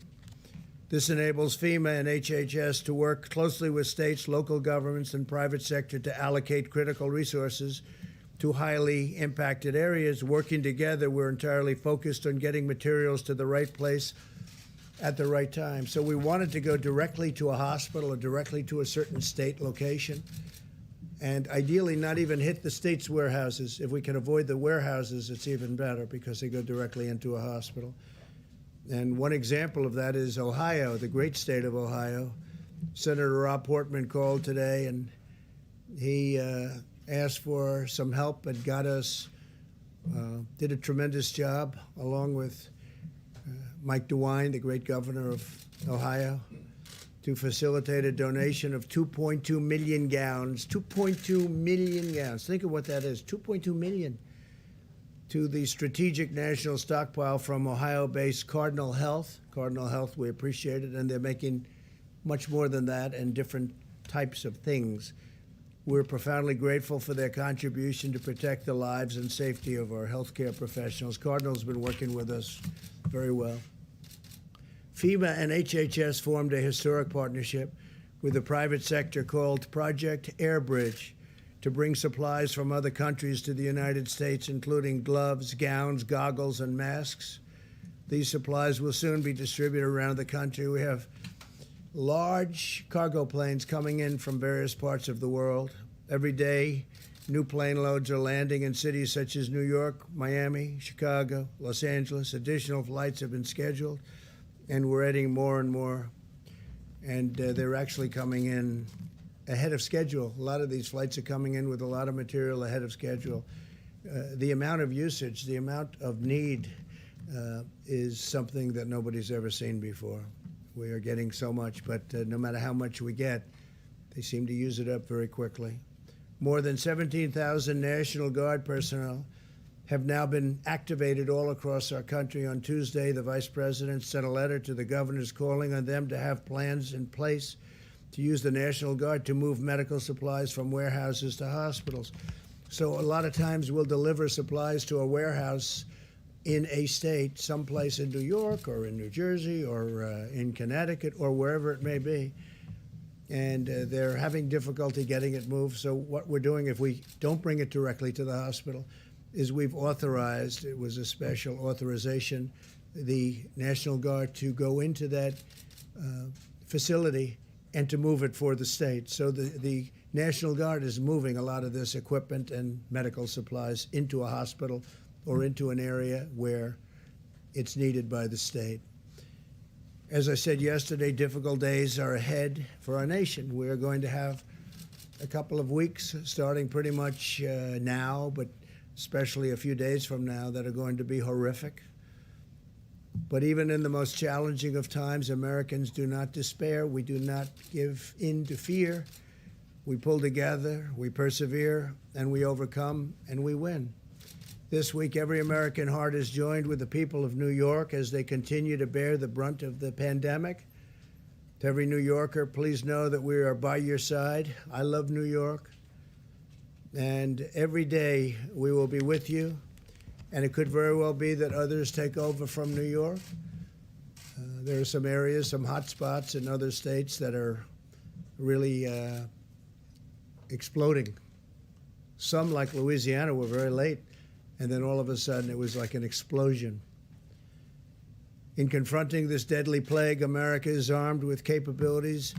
This enables FEMA and HHS to work closely with states, local governments, and private sector to allocate critical resources to highly impacted areas. Working together, we're entirely focused on getting materials to the right place at the right time. So we wanted to go directly to a hospital or directly to a certain state location, and ideally not even hit the state's warehouses. If we can avoid the warehouses, it's even better because they go directly into a hospital. And one example of that is Ohio, the great state of Ohio. Senator Rob Portman called today, and he asked for some help and got us, did a tremendous job, along with Mike DeWine, the great governor of Ohio, to facilitate a donation of 2.2 million gowns. 2.2 million gowns. Think of what that is, 2.2 million. To the Strategic National Stockpile from Ohio-based Cardinal Health. Cardinal Health, we appreciate it, and they're making much more than that and different types of things. We're profoundly grateful for their contribution to protect the lives and safety of our healthcare professionals. Cardinal's been working with us very well. FEMA and HHS formed a historic partnership with the private sector called Project Airbridge to bring supplies from other countries to the United States, including gloves, gowns, goggles, and masks. These supplies will soon be distributed around the country. We have large cargo planes coming in from various parts of the world. Every day, new plane loads are landing in cities such as New York, Miami, Chicago, Los Angeles. Additional flights have been scheduled, and we're adding more and more. And they're actually coming in ahead of schedule. A lot of these flights are coming in with a lot of material ahead of schedule. The amount of usage, the amount of need is something that nobody's ever seen before. We are getting so much, but no matter how much we get, they seem to use it up very quickly. More than 17,000 National Guard personnel have now been activated all across our country. On Tuesday, the Vice President sent a letter to the governors calling on them to have plans in place to use the National Guard to move medical supplies from warehouses to hospitals. So a lot of times we'll deliver supplies to a warehouse in a state, someplace in New York or in New Jersey or in Connecticut or wherever it may be, and they're having difficulty getting it moved. So what we're doing, if we don't bring it directly to the hospital, is we've authorized, it was a special authorization, the National Guard to go into that facility and to move it for the state. So the National Guard is moving a lot of this equipment and medical supplies into a hospital or into an area where it's needed by the state. As I said yesterday, difficult days are ahead for our nation. We're going to have a couple of weeks, starting pretty much now, but especially a few days from now, that are going to be horrific. But even in the most challenging of times, Americans do not despair. We do not give in to fear. We pull together, we persevere, and we overcome, and we win. This week, every American heart is joined with the people of New York as they continue to bear the brunt of the pandemic. To every New Yorker, please know that we are by your side. I love New York. And every day we will be with you. And it could very well be that others take over from New York. There are some areas, some hot spots in other states that are really exploding. Some, like Louisiana, were very late, and then all of a sudden it was like an explosion. In confronting this deadly plague, America is armed with capabilities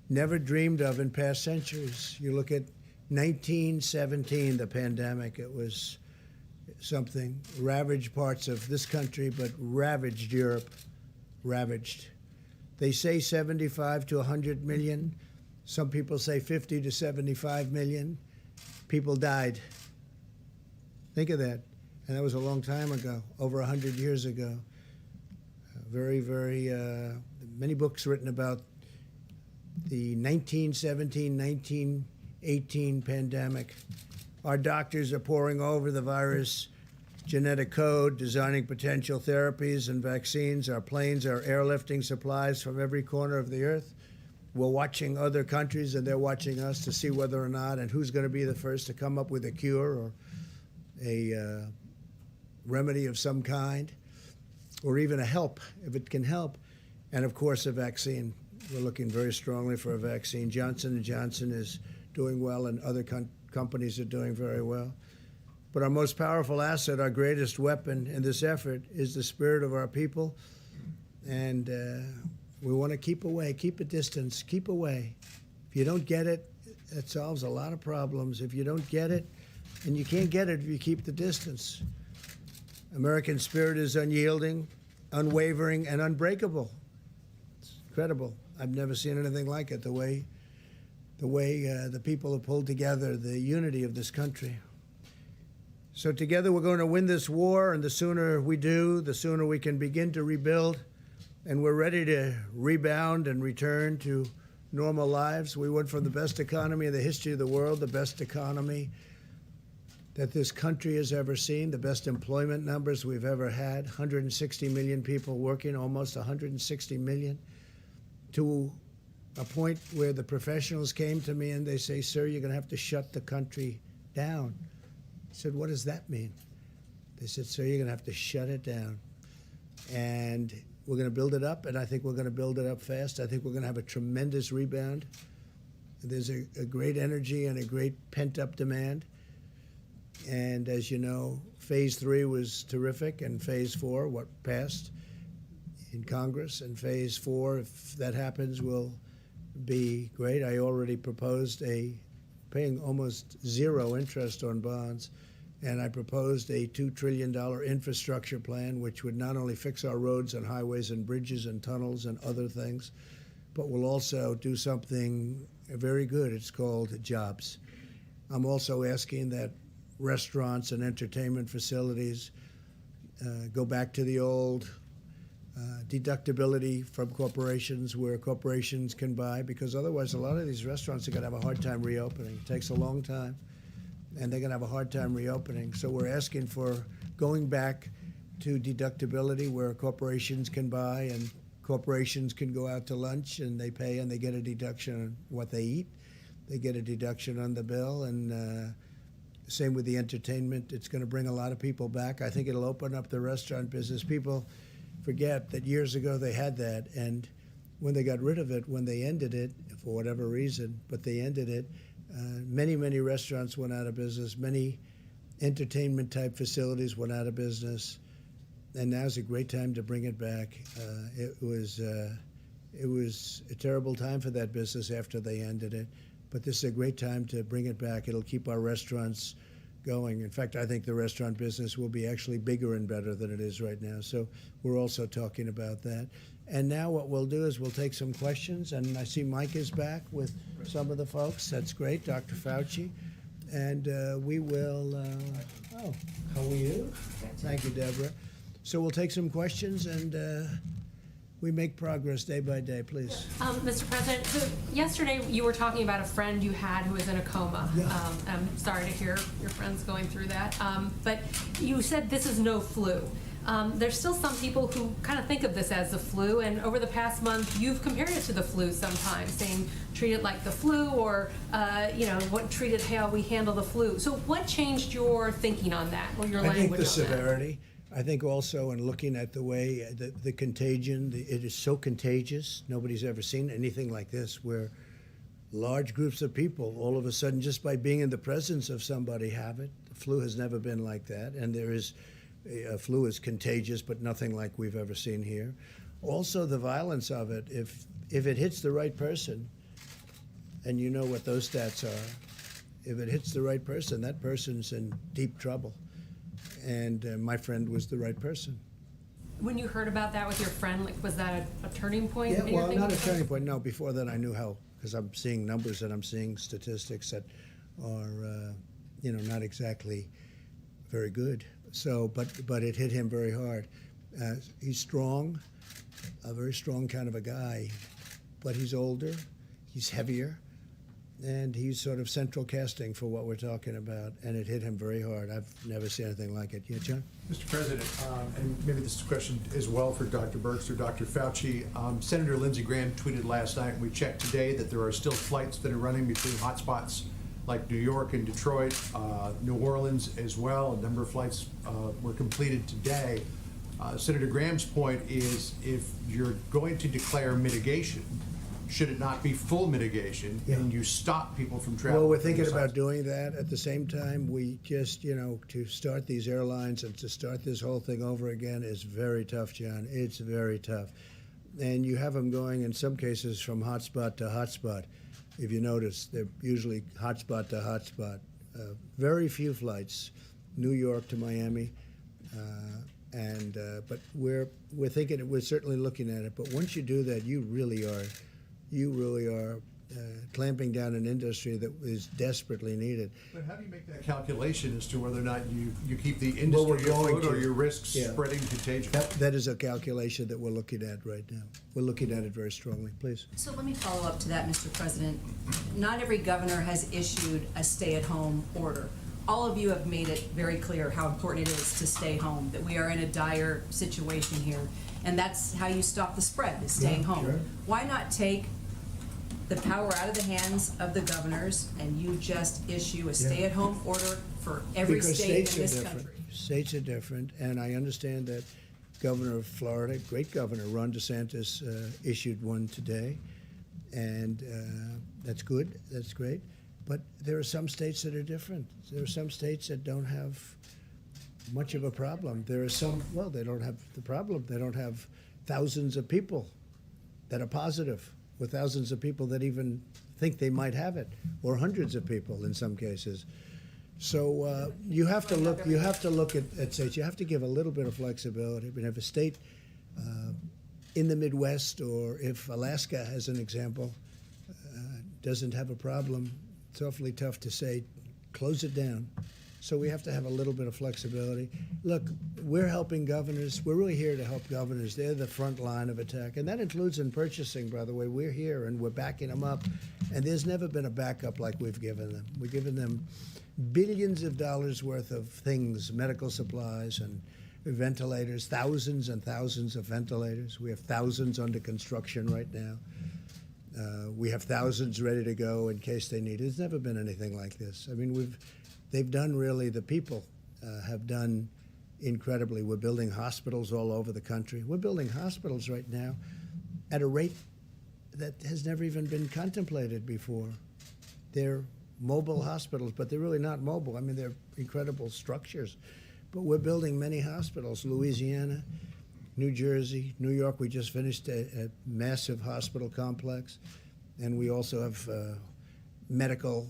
never dreamed of in past centuries. You look at 1917, the pandemic, it was something, ravaged parts of this country, but ravaged Europe, ravaged. They say 75 to 100 million. Some people say 50 to 75 million people died. Think of that. And that was a long time ago, over 100 years ago. Many books written about the 1917, 1918 pandemic. Our doctors are poring over the virus genetic code, designing potential therapies and vaccines. Our planes are airlifting supplies from every corner of the earth. We're watching other countries, and they're watching us to see whether or not and who's going to be the first to come up with a cure or a remedy of some kind, or even a help, if it can help. And of course, a vaccine. We're looking very strongly for a vaccine. Johnson & Johnson is doing well, and other companies are doing very well. But our most powerful asset, our greatest weapon in this effort, is the spirit of our people. And we want to keep away, keep a distance, keep away. If you don't get it, that solves a lot of problems. If you don't get it, and you can't get it if you keep the distance. American spirit is unyielding, unwavering, and unbreakable. It's incredible. I've never seen anything like it, the way the people have pulled together, the unity of this country. So together we're going to win this war, and the sooner we do, the sooner we can begin to rebuild, and we're ready to rebound and return to normal lives. We went from the best economy in the history of the world, the best economy that this country has ever seen, the best employment numbers we've ever had, 160 million people working, almost 160 million, to a point where the professionals came to me and they say, "Sir, you're going to have to shut the country down." I said, "What does that mean?" They said, "Sir, you're going to have to shut it down. And we're going to build it up, and I think we're going to build it up fast. I think we're going to have a tremendous rebound. There's a great energy and a great pent-up demand. And as you know, phase 3 was terrific, and phase 4, what passed in Congress, and phase 4, if that happens, will be great. I already proposed paying almost zero interest on bonds, and I proposed a $2 trillion infrastructure plan, which would not only fix our roads and highways and bridges and tunnels and other things, but will also do something very good. It's called jobs. I'm also asking that restaurants and entertainment facilities go back to the old deductibility from corporations, where corporations can buy, because otherwise a lot of these restaurants are going to have a hard time reopening. It takes a long time, and they're going to have a hard time reopening. So we're asking for going back to deductibility, where corporations can buy, and corporations can go out to lunch and they pay and they get a deduction on what they eat. They get a deduction on the bill, and same with the entertainment. It's going to bring a lot of people back. I think it'll open up the restaurant business. People forget that years ago they had that, and when they got rid of it, when they ended it, for whatever reason, but they ended it, many, many restaurants went out of business. Many entertainment-type facilities went out of business, and now's a great time to bring it back. It was a terrible time for that business after they ended it, but this is a great time to bring it back. It'll keep our restaurants going. In fact, I think the restaurant business will be actually bigger and better than it is right now. So we're also talking about that. And now what we'll do is we'll take some questions, and I see Mike is back with some of the folks. That's great, Dr. Fauci. And we will, how are you? Thank you, Deborah. So we'll take some questions, and we make progress day by day, please. Mr. President, so yesterday you were talking about a friend you had who was in a coma. Yeah. I'm sorry to hear your friend's going through that. But you said this is no flu. There's still some people who kind of think of this as the flu, and over the past month you've compared it to the flu sometimes, saying treat it like the flu, or treat it how we handle the flu. So what changed your thinking on that, or your language on that? I think the severity. I think also in looking at the way the contagion, it is so contagious. Nobody's ever seen anything like this, where large groups of people all of a sudden, just by being in the presence of somebody, have it. The flu has never been like that, and a flu is contagious, but nothing like we've ever seen here. Also, the violence of it. If it hits the right person, and you know what those stats are, if it hits the right person, that person's in deep trouble. And my friend was the right person. When you heard about that with your friend, was that a turning point? Yeah, in your well, thinking? not a turning point. No, before that I knew how because I'm seeing numbers and I'm seeing statistics that are, not exactly very good. So, but it hit him very hard. He's strong, a very strong kind of a guy, but he's older, he's heavier, and he's sort of central casting for what we're talking about, and it hit him very hard. I've never seen anything like it. Yeah, John? Mr. President, and maybe this is a question as well for Dr. Birx or Dr. Fauci. Senator Lindsey Graham tweeted last night, and we checked today, that there are still flights that are running between hotspots like New York and Detroit, New Orleans as well. A number of flights were completed today. Senator Graham's point is, if you're going to declare mitigation, should it not be full mitigation, and you stop people from traveling? Well, we're thinking about doing that. At the same time, we just, to start these airlines and to start this whole thing over again is very tough, John. It's very tough. And you have them going, in some cases, from hotspot to hotspot. If you notice, they're usually hotspot to hotspot. Very few flights, New York to Miami. But we're thinking, we're certainly looking at it. But once you do that, you really are clamping down an industry that is desperately needed. But how do you make that calculation as to whether or not you keep the industry afloat, or you risk spreading contagion? That is a calculation that we're looking at right now. We're looking at it very strongly. Please. So let me follow up to that, Mr. President. Not every governor has issued a stay-at-home order. All of you have made it very clear how important it is to stay home, that we are in a dire situation here, and that's how you stop the spread, is staying home. Sure. Why not take the power out of the hands of the governors and you just issue a stay-at-home order for every state in this country? States are different, and I understand that Governor of Florida, great governor, Ron DeSantis, issued one today, and that's good, that's great. But there are some states that are different. There are some states that don't have much of a problem. There are some, well, they don't have the problem. They don't have thousands of people that are positive, or thousands of people that even think they might have it, or hundreds of people in some cases. So you have to look. You have to look at states. You have to give a little bit of flexibility. But if a state in the Midwest, or if Alaska, as an example, doesn't have a problem, it's awfully tough to say, close it down. So we have to have a little bit of flexibility. Look, we're helping governors. We're really here to help governors. They're the front line of attack. And that includes in purchasing, by the way. We're here and we're backing them up. And there's never been a backup like we've given them. We've given them billions of dollars worth of things, medical supplies and ventilators, thousands and thousands of ventilators. We have thousands under construction right now. We have thousands ready to go in case they need it. There's never been anything like this. I mean, they've done really, the people have done incredibly. We're building hospitals all over the country. We're building hospitals right now at a rate that has never even been contemplated before. They're mobile hospitals, but they're really not mobile. I mean, they're incredible structures. But we're building many hospitals, Louisiana, New Jersey, New York. We just finished a massive hospital complex, and we also have medical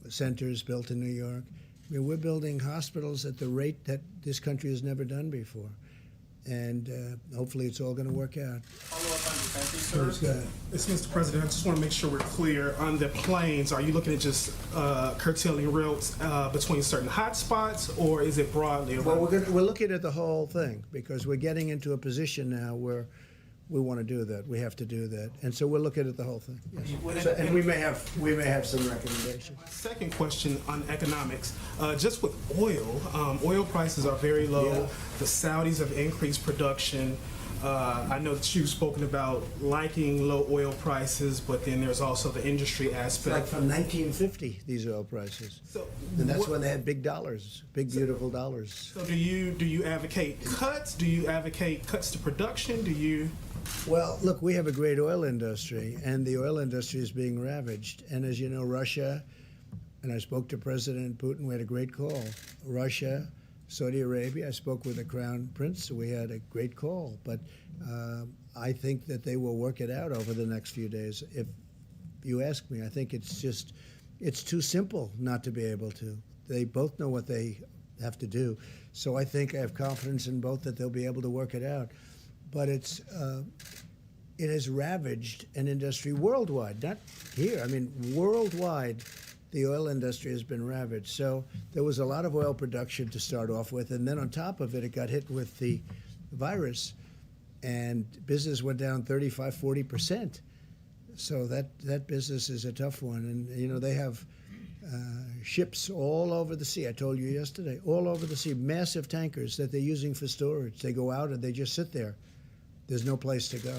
centers built in New York. I mean, we're building hospitals at the rate that this country has never done before, and hopefully it's all going to work out. Follow up on defense, sir. Yes, Mr. President, I just want to make sure we're clear on the planes. Are you looking at just curtailing routes between certain hotspots, or is it broadly? Well, we're looking at the whole thing, because we're getting into a position now where we want to do that. We have to do that, and so we're looking at the whole thing. Yes. So, and we may have some recommendations. Second question on economics. Just with oil, oil prices are very low. Yeah. The Saudis have increased production. I know that you've spoken about liking low oil prices, but then there's also the industry aspect. Like from 1950, these oil prices. So, and that's when they had big dollars, big beautiful dollars. So do you advocate cuts? Do you advocate cuts to production? Do you? Well, look, we have a great oil industry, and the oil industry is being ravaged. And as you know, Russia, and I spoke to President Putin, we had a great call. Russia, Saudi Arabia, I spoke with the Crown Prince, so we had a great call. But I think that they will work it out over the next few days. If you ask me, I think it's too simple not to be able to. They both know what they have to do. So I think I have confidence in both that they'll be able to work it out. But it's it has ravaged an industry worldwide, not here. I mean, worldwide, the oil industry has been ravaged. So there was a lot of oil production to start off with, and then on top of it, it got hit with the virus, and business went down 35, 40%. So that business is a tough one. And, you know, they have ships all over the sea. I told you yesterday, all over the sea, massive tankers that they're using for storage. They go out and they just sit there. There's no place to go.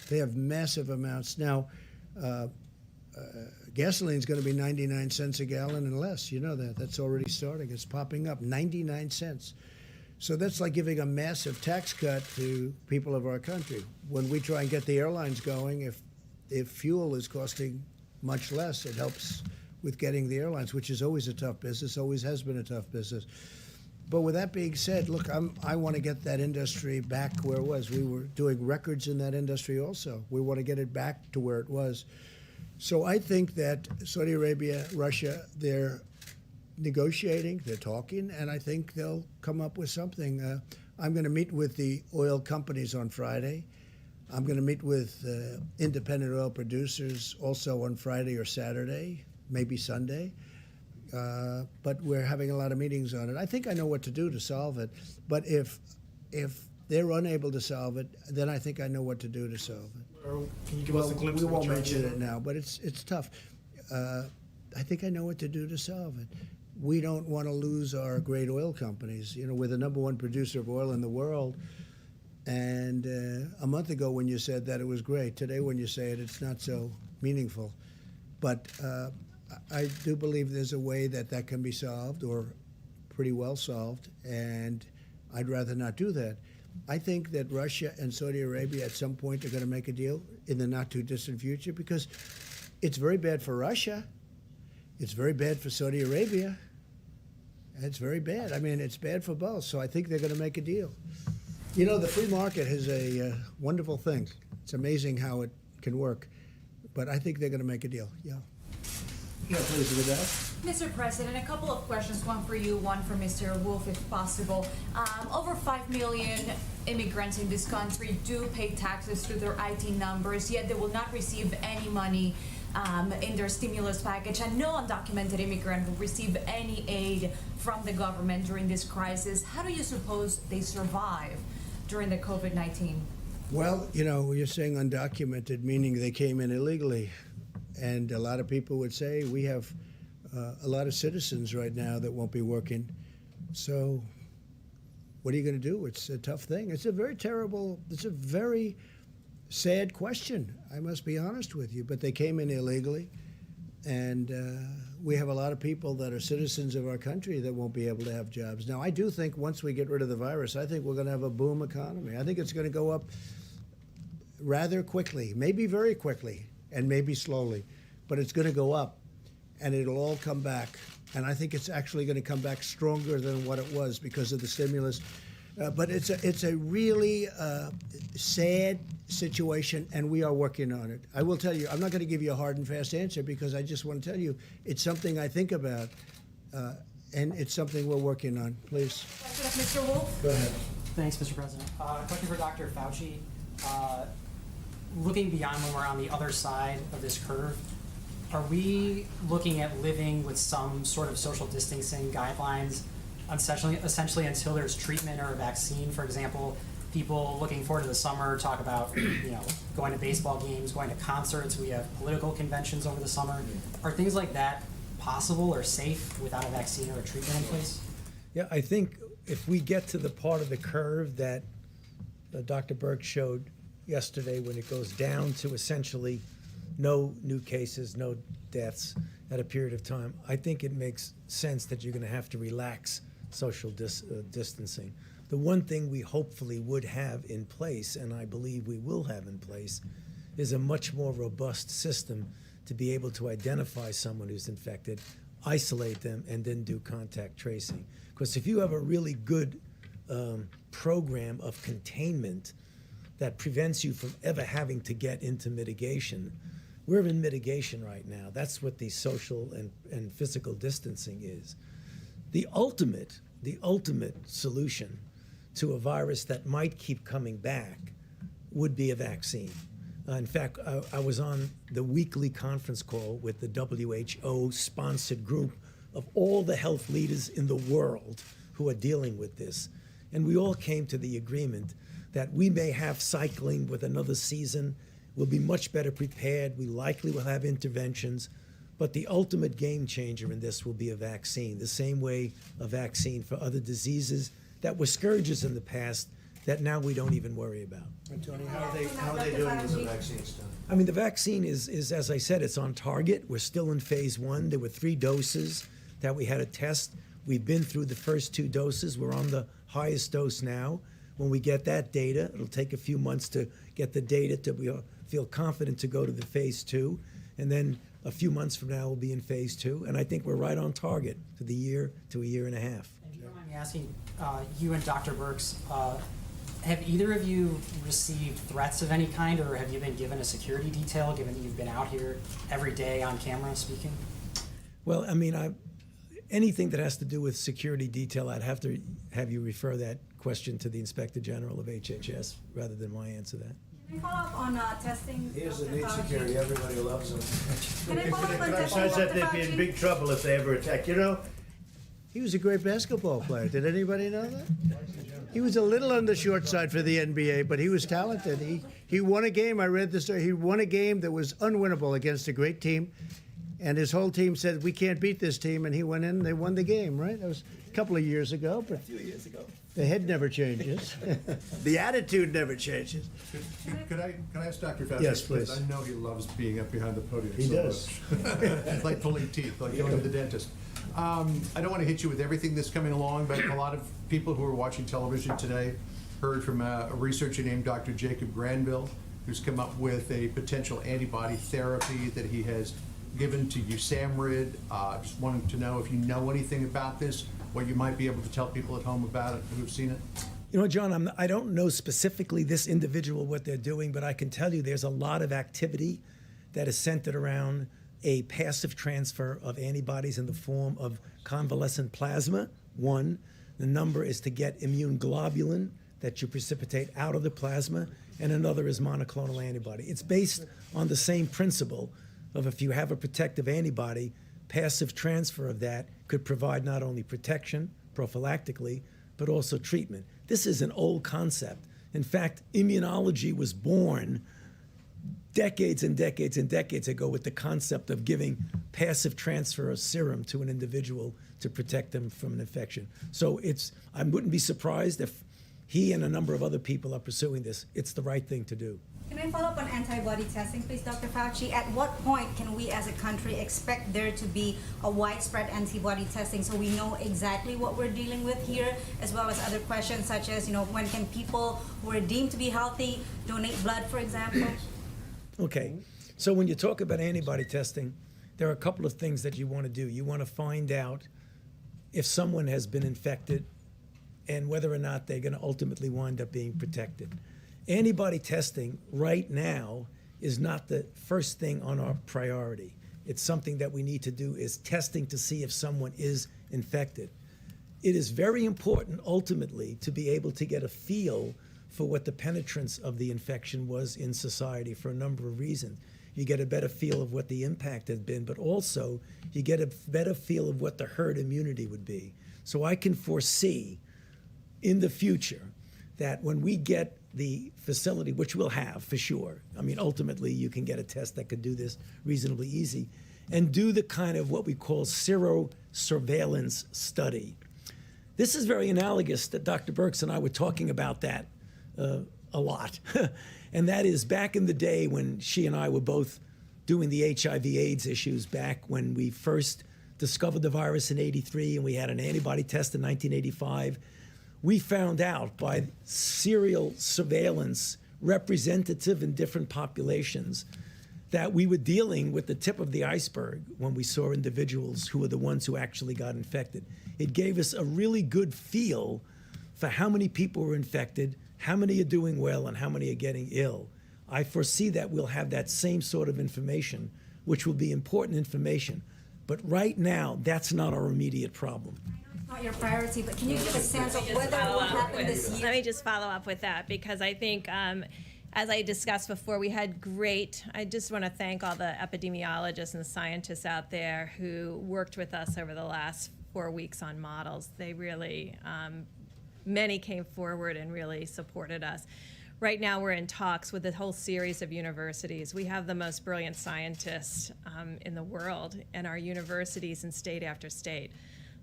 They have massive amounts. Now, gasoline's going to be 99 cents a gallon and less. You know that. That's already starting. It's popping up, 99 cents. So that's like giving a massive tax cut to people of our country. When we try and get the airlines going, if fuel is costing much less, it helps with getting the airlines, which is always a tough business, always has been a tough business. But with that being said, look, I want to get that industry back where it was. We were doing records in that industry also. We want to get it back to where it was. So I think that Saudi Arabia, Russia, they're negotiating, they're talking, and I think they'll come up with something. I'm going to meet with the oil companies on Friday. I'm going to meet with independent oil producers also on Friday or Saturday, maybe Sunday. But we're having a lot of meetings on it. I think I know what to do to solve it. But if they're unable to solve it, then I think I know what to do to solve it. Or can you give us a glimpse we of won't what mention you're it now, but it's tough. I think I know what to do to solve it. We don't want to lose our great oil companies. You know, we're the #1 producer of oil in the world. And a month ago when you said that, it was great. Today when you say it, it's not so meaningful. But I do believe there's a way that can be solved, or pretty well solved, and I'd rather not do that. I think that Russia and Saudi Arabia at some point are going to make a deal in the not-too-distant future, because it's very bad for Russia. It's very bad for Saudi Arabia. It's very bad. I mean, it's bad for both, so I think they're going to make a deal. You know, the free market is a wonderful thing. It's amazing how it can work, but I think they're going to make a deal, yeah. Yeah, please, with that. Mr. President, a couple of questions, one for you, one for Mr. Wolf, if possible. Over 5 million immigrants in this country do pay taxes through their IT numbers, yet they will not receive any money in their stimulus package, and no undocumented immigrant will receive any aid from the government during this crisis. How do you suppose they survive during the COVID-19? Well, you know, you're saying undocumented, meaning they came in illegally. And a lot of people would say we have a lot of citizens right now that won't be working. So what are you going to do? It's a tough thing. It's a very sad question, I must be honest with you. But they came in illegally. And we have a lot of people that are citizens of our country that won't be able to have jobs. Now, I do think once we get rid of the virus, I think we're going to have a boom economy. I think it's going to go up rather quickly, maybe very quickly, and maybe slowly, but it's going to go up, and it'll all come back. And I think it's actually going to come back stronger than what it was because of the stimulus. But it's a really sad situation, and we are working on it. I will tell you, I'm not going to give you a hard and fast answer because I just want to tell you it's something I think about, and it's something we're working on. Please. Mr. Wolf? Go ahead. Thanks, Mr. President. Question for Dr. Fauci. Looking beyond when we're on the other side of this curve, are we looking at living with some sort of social distancing guidelines essentially until there's treatment or a vaccine? For example, people looking forward to the summer talk about going to baseball games, going to concerts. We have political conventions over the summer. Are things like that possible or safe without a vaccine or a treatment in place? Yeah, I think if we get to the part of the curve that Dr. Burke showed yesterday, when it goes down to essentially no new cases, no deaths at a period of time, I think it makes sense that you're going to have to relax social distancing. The one thing we hopefully would have in place, and I believe we will have in place, is a much more robust system to be able to identify someone who's infected, isolate them, and then do contact tracing. Because if you have a really good program of containment that prevents you from ever having to get into mitigation, we're in mitigation right now. That's what the social and physical distancing is. The ultimate solution to a virus that might keep coming back would be a vaccine. In fact, I was on the weekly conference call with the WHO-sponsored group of all the health leaders in the world who are dealing with this. And we all came to the agreement that we may have cycling with another season. We'll be much better prepared. We likely will have interventions. But the ultimate game changer in this will be a vaccine, the same way a vaccine for other diseases that were scourges in the past that now we don't even worry about. And Tony, how are they doing with the vaccine stuff? I mean, the vaccine is, as I said, it's on target. We're still in phase 1. There were 3 doses that we had to test. We've been through the first 2 doses. We're on the highest dose now. When we get that data, it'll take a few months to get the data to feel confident to go to the phase 2. And then a few months from now, we'll be in phase 2. And I think we're right on target for the year to a year and a half. And do you mind me asking, you and Dr. Birx, have either of you received threats of any kind, or have you been given a security detail, given that you've been out here every day on camera speaking? Well, I mean, anything that has to do with security detail, I'd have to have you refer that question to the Inspector General of HHS rather than my answer that. Can I follow up on testing? He doesn't Dr. need Fauci? security. Everybody loves him. Can I follow up on Besides testing, that, Dr. they'd be in Fauci? big trouble if they ever attack. You know, he was a great basketball player. Did anybody know that? He was a little on the short side for the NBA, but he was talented. He won a game. I read the story. He won a game that was unwinnable against a great team. And his whole team said, we can't beat this team. And he went in and they won the game, right? That was a couple of years ago. But a few years ago. The head never changes. The attitude never changes. Could I ask Dr. Fauci? Yes, please. Because I know he loves being up behind the podium. He does. Much. Like pulling teeth, like going to the dentist. I don't want to hit you with everything that's coming along, but a lot of people who are watching television today heard from a researcher named Dr. Jacob Granville, who's come up with a potential antibody therapy that he has given to USAMRIID. Just wanted to know if you know anything about this, what you might be able to tell people at home about it who've seen it. You know, John, I don't know specifically this individual what they're doing, but I can tell you there's a lot of activity that is centered around a passive transfer of antibodies in the form of convalescent plasma. One, the number is to get immune globulin that you precipitate out of the plasma, and another is monoclonal antibody. It's based on the same principle of if you have a protective antibody, passive transfer of that could provide not only protection prophylactically, but also treatment. This is an old concept. In fact, immunology was born decades and decades and decades ago with the concept of giving passive transfer of serum to an individual to protect them from an infection. So I wouldn't be surprised if he and a number of other people are pursuing this. It's the right thing to do. Can I follow up on antibody testing, please, Dr. Fauci? At what point can we as a country expect there to be a widespread antibody testing so we know exactly what we're dealing with here, as well as other questions such as, when can people who are deemed to be healthy donate blood, for example? Okay, so when you talk about antibody testing, there are a couple of things that you want to do. You want to find out if someone has been infected and whether or not they're going to ultimately wind up being protected. Antibody testing right now is not the first thing on our priority. It's something that we need to do is testing to see if someone is infected. It is very important ultimately to be able to get a feel for what the penetrance of the infection was in society for a number of reasons. You get a better feel of what the impact has been, but also you get a better feel of what the herd immunity would be. So I can foresee in the future that when we get the facility, which we'll have for sure, I mean, ultimately you can get a test that could do this reasonably easy, and do the kind of what we call serosurveillance study. This is very analogous that Dr. Birx and I were talking about that a lot. And that is back in the day when she and I were both doing the HIV/AIDS issues back when we first discovered the virus in '83 and we had an antibody test in 1985. We found out by serial surveillance, representative in different populations, that we were dealing with the tip of the iceberg when we saw individuals who were the ones who actually got infected. It gave us a really good feel for how many people were infected, how many are doing well, and how many are getting ill. I foresee that we'll have that same sort of information, which will be important information. But right now, that's not our immediate problem. Not your priority, but can you give a sense of whether it will happen this year? Let me just follow up with that, because I think As I discussed before, we had I just want to thank all the epidemiologists and scientists out there who worked with us over the last 4 weeks on models. They really, many came forward and really supported us. Right now we're in talks with a whole series of universities. We have the most brilliant scientists in the world in our universities in state after state.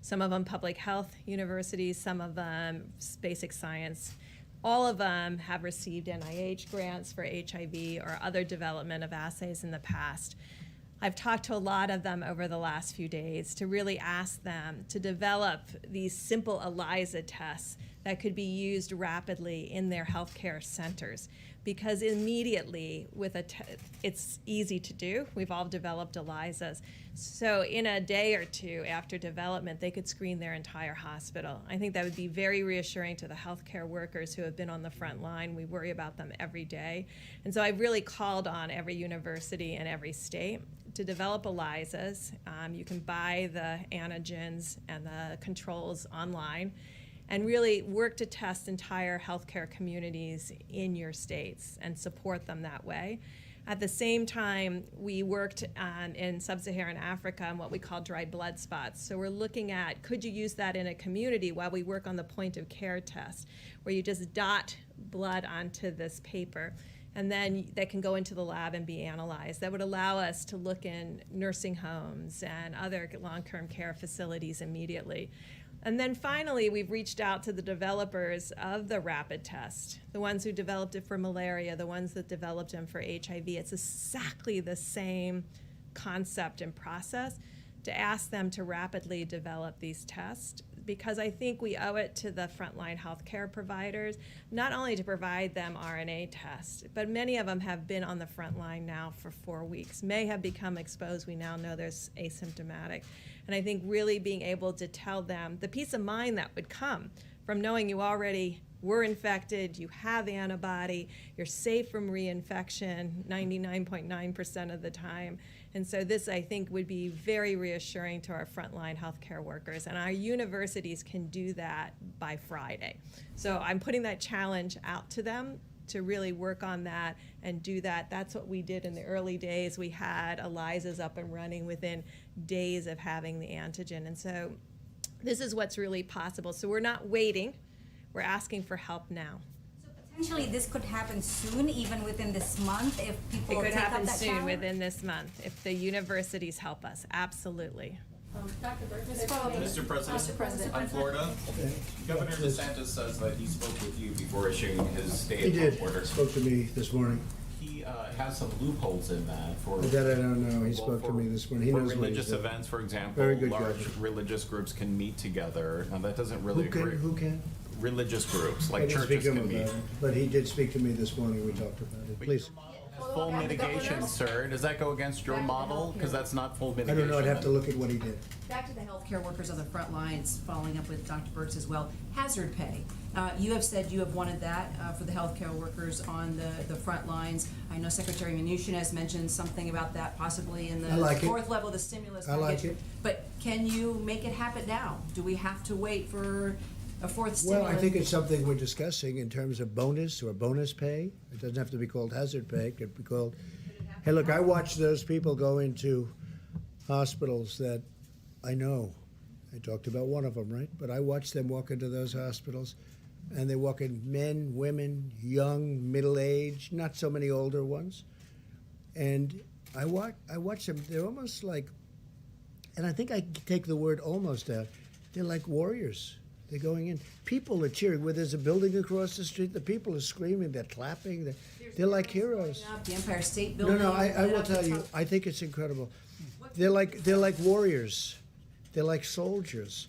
Some of them public health universities, some of them basic science. All of them have received NIH grants for HIV or other development of assays in the past. I've talked to a lot of them over the last few days to really ask them to develop these simple ELISA tests that could be used rapidly in their healthcare centers, because immediately it's easy to do. We've all developed ELISAs. So in a day or two after development, they could screen their entire hospital. I think that would be very reassuring to the healthcare workers who have been on the front line. We worry about them every day. And so I've really called on every university in every state to develop ELISAs. You can buy the antigens and the controls online, and really work to test entire healthcare communities in your states and support them that way. At the same time, we worked in sub-Saharan Africa on what we call dry blood spots. So we're looking at, could you use that in a community while we work on the point of care test, where you just dot blood onto this paper, and then that can go into the lab and be analyzed. That would allow us to look in nursing homes and other long-term care facilities immediately. And then finally, we've reached out to the developers of the rapid test, the ones who developed it for malaria, the ones that developed them for HIV. It's exactly the same concept and process, to ask them to rapidly develop these tests, because I think we owe it to the frontline healthcare providers, not only to provide them RNA tests, but many of them have been on the front line now for 4 weeks, may have become exposed. We now know there's asymptomatic. And I think really being able to tell them the peace of mind that would come from knowing you already were infected, you have antibody, you're safe from reinfection 99.9% of the time. And so this, I think, would be very reassuring to our frontline healthcare workers. And our universities can do that by Friday. So I'm putting that challenge out to them to really work on that and do that. That's what we did in the early days. We had ELISAs up and running within days of having the antigen. And so this is what's really possible. So we're not waiting. We're asking for help now. Potentially, this could happen soon, even within this month, if people It could take up happen that soon, challenge? within this month, if the universities help us. Absolutely. Dr. Burke, Mr. President, Mr. President. on Florida, Governor DeSantis says that he spoke with you before issuing his He stay-at-home did. order. Spoke to me this morning. He has some loopholes in that for. That I don't know. He spoke to me this morning. He For knows what he's religious doing. events, for example, Very good large governor. religious groups can meet together. Now, that doesn't really agree. Who can? Religious groups, I like didn't churches speak to can him meet. about it, but he did speak to me this morning. We talked about it. Please. Full mitigation, sir. Does that go against your model? Because that's not full I mitigation. don't know. I'd have to look at what he did. Back to the healthcare workers on the front lines, following up with Dr. Burks as well. Hazard pay. You have said you have wanted that for the healthcare workers on the front lines. I know Secretary Mnuchin has mentioned something about that possibly in I like the it. fourth level of the stimulus I like package. it. But can you make it happen now? Do we have to wait for a fourth stimulus? Well, I think it's something we're discussing in terms of bonus or bonus pay. It doesn't have to be called hazard pay. It could be called, hey, look, I watch those people go into hospitals that I know. I talked about one of them, right? But I watch them walk into those hospitals, and they walk in men, women, young, middle-aged, not so many older ones. And I watch them. They're almost like, and I think I take the word almost out. They're like warriors. They're going in. People are cheering. Where there's a building across the street, the people are screaming. They're clapping. They're like heroes. The Empire State No, Building. no. I will up the tell you. top. I think it's incredible. They're like warriors. They're like soldiers,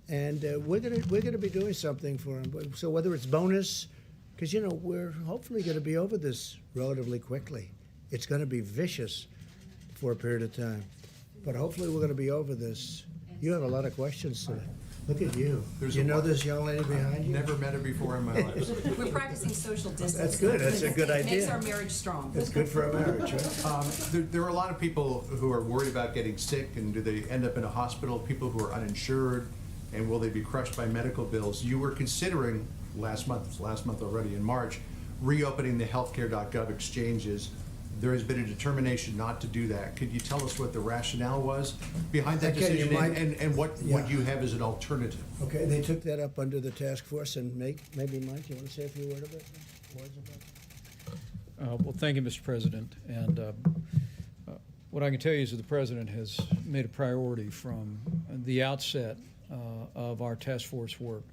and we're gonna be doing something for them. So whether it's bonus, because we're hopefully going to be over this relatively quickly. It's going to be vicious for a period of time, but hopefully we're going to be over this. You have a lot of questions today. Look at you. You know this young lady behind you? Never met her before in my life. We're practicing social distancing. That's good. That's a good It makes idea. our marriage strong. That's good for a marriage, right? There are a lot of people who are worried about getting sick, and do they end up in a hospital? People who are uninsured, and will they be crushed by medical bills? You were considering last month already in March, reopening the healthcare.gov exchanges. There has been a determination not to do that. Could you tell us what the rationale was behind that Again, you decision might- and what you have as an alternative? Okay, they took that up under the task force, and maybe, Mike, you want to say a few words about that? Well, thank you, Mr. President. And what I can tell you is that the President has made a priority from the outset of our task force work,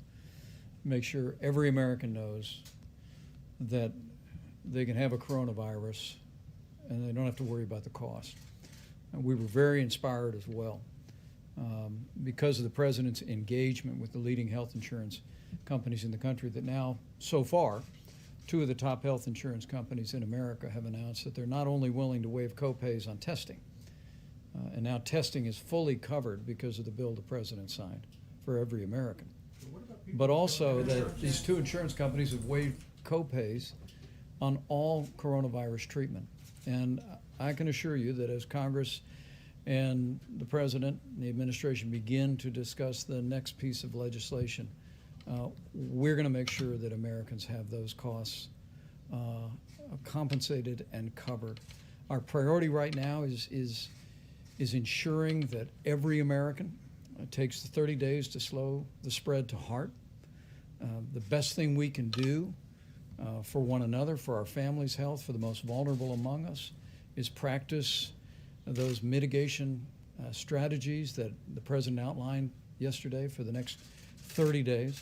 make sure every American knows that they can have a coronavirus and they don't have to worry about the cost. And we were very inspired as well because of the President's engagement with the leading health insurance companies in the country that now, so far, 2 of the top health insurance companies in America have announced that they're not only willing to waive copays on testing, and now testing is fully covered because of the bill the President signed for every American, but also that these 2 insurance companies have waived copays on all coronavirus treatment. And I can assure you that as Congress and the President and the administration begin to discuss the next piece of legislation, we're going to make sure that Americans have those costs compensated and covered. Our priority right now is ensuring that every American takes the 30 days to slow the spread to heart. The best thing we can do for one another, for our families' health, for the most vulnerable among us, is practice those mitigation strategies that the President outlined yesterday for the next 30 days.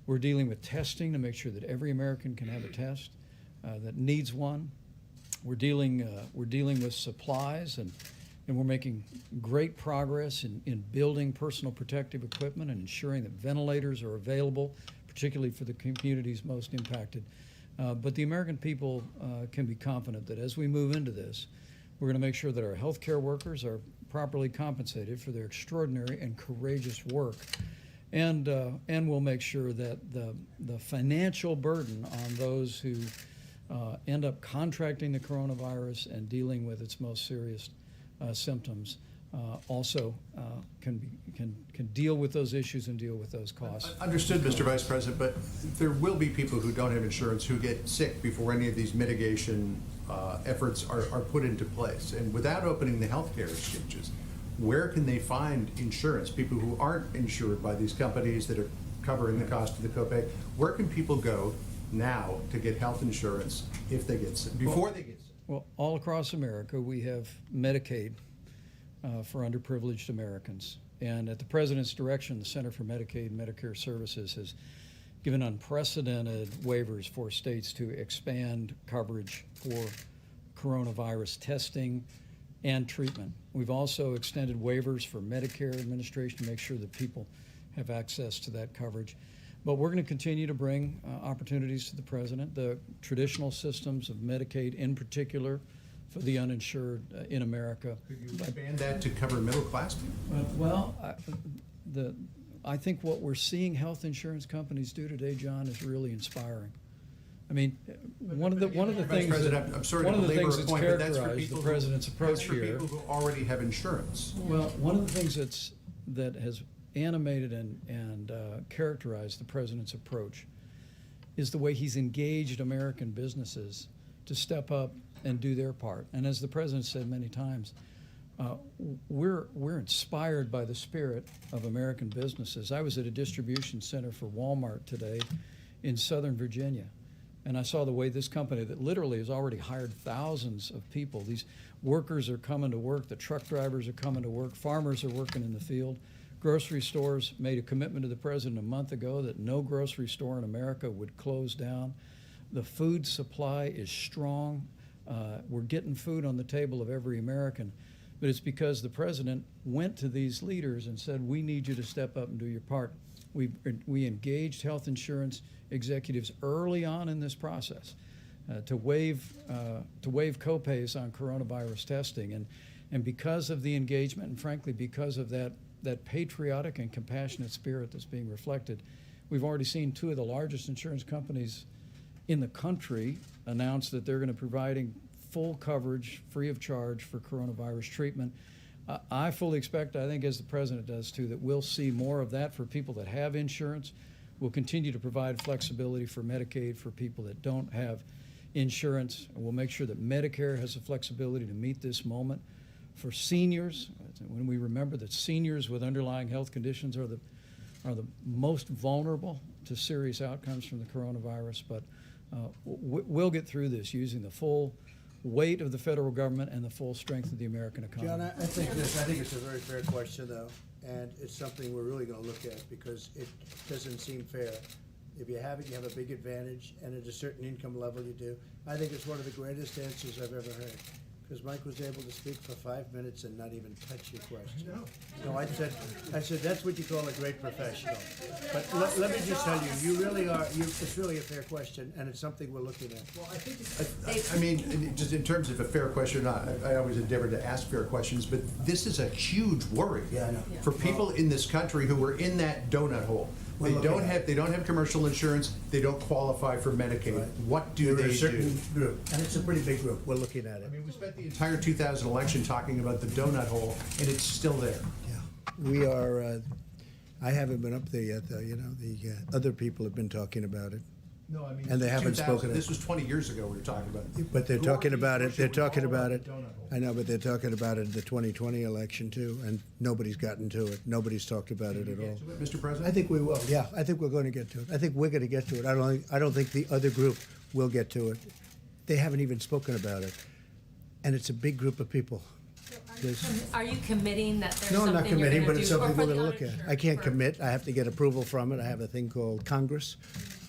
We're dealing with testing to make sure that every American can have a test that needs one. We're dealing with supplies, and we're making great progress in building personal protective equipment and ensuring that ventilators are available, particularly for the communities most impacted. But the American people can be confident that as we move into this, we're going to make sure that our healthcare workers are properly compensated for their extraordinary and courageous work. And we'll make sure that the financial burden on those who end up contracting the coronavirus and dealing with its most serious symptoms also can deal with those issues and deal with those costs. Understood, Mr. Vice President, but there will be people who don't have insurance who get sick before any of these mitigation efforts are put into place. And without opening the healthcare exchanges, where can they find insurance? People who aren't insured by these companies that are covering the cost of the copay, where can people go now to get health insurance if they get sick, before they get sick? Well, all across America, we have Medicaid for underprivileged Americans. And at the President's direction, the Center for Medicaid and Medicare Services has given unprecedented waivers for states to expand coverage for coronavirus testing and treatment. We've also extended waivers for Medicare administration to make sure that people have access to that coverage. But we're going to continue to bring opportunities to the President. The traditional systems of Medicaid in particular for the uninsured in America. Could you expand that to cover middle class people? Well, I think what we're seeing health insurance companies do today, John, is really inspiring. I mean, one of the things President, I'm sorry to belabor a that's point, but that's for characterized people the President's approach here. That's for people who already have insurance. Well, one of the things that has animated and characterized the President's approach is the way he's engaged American businesses to step up and do their part. And as the President said many times, we're inspired by the spirit of American businesses. I was at a distribution center for Walmart today in Southern Virginia, and I saw the way this company that literally has already hired thousands of people, these workers are coming to work, the truck drivers are coming to work, farmers are working in the field. Grocery stores made a commitment to the President a month ago that no grocery store in America would close down. The food supply is strong. We're getting food on the table of every American. But it's because the President went to these leaders and said, we need you to step up and do your part. We engaged health insurance executives early on in this process to waive copays on coronavirus testing. And because of the engagement, and frankly, because of that patriotic and compassionate spirit that's being reflected, we've already seen 2 of the largest insurance companies in the country announce that they're going to be providing full coverage, free of charge, for coronavirus treatment. I fully expect, I think as the President does too, that we'll see more of that for people that have insurance. We'll continue to provide flexibility for Medicaid for people that don't have insurance. And we'll make sure that Medicare has the flexibility to meet this moment. For seniors, when we remember that seniors with underlying health conditions are the most vulnerable to serious outcomes from the coronavirus, but we'll get through this using the full weight of the federal government and the full strength of the American economy. John, I think it's a very fair question, though, and it's something we're really going to look at because it doesn't seem fair. If you have it, you have a big advantage, and at a certain income level, you do. I think it's one of the greatest answers I've ever heard. Because Mike was able to speak for 5 minutes and not even touch your question. No, I said that's what you call a great professional. But let me just tell you, you really are. It's really a fair question, and it's something we're looking at. Well, I think I mean, just in terms of a fair question, I always endeavor to ask fair questions, but this is a huge worry for people in this country who are in that donut hole. They don't have commercial insurance. They don't qualify for Medicaid. Right. What do they do? Group, and it's a pretty big group. We're looking at it. I mean, we spent the entire 2000 election talking about the donut hole, and it's still there. Yeah, we are. I haven't been up there yet, though. You know, the other people have been talking about it. No, I mean, and they haven't spoken. This was 20 years ago we were talking about it. But they're talking about it. They're talking about it. I know, but they're talking about it in the 2020 election too, and nobody's gotten to it. Nobody's talked about it at all. Mr. President? I think we will. Yeah, I think we're going to get to it. I think we're going to get to it. I don't think the other group will get to it. They haven't even spoken about it, and it's a big group of people. Are you committing that there's No, I'm something not committing, you're but gonna it's do, something or we're for going to the look at. uninsured? I can't commit. I have to get approval from it. I have a thing called Congress,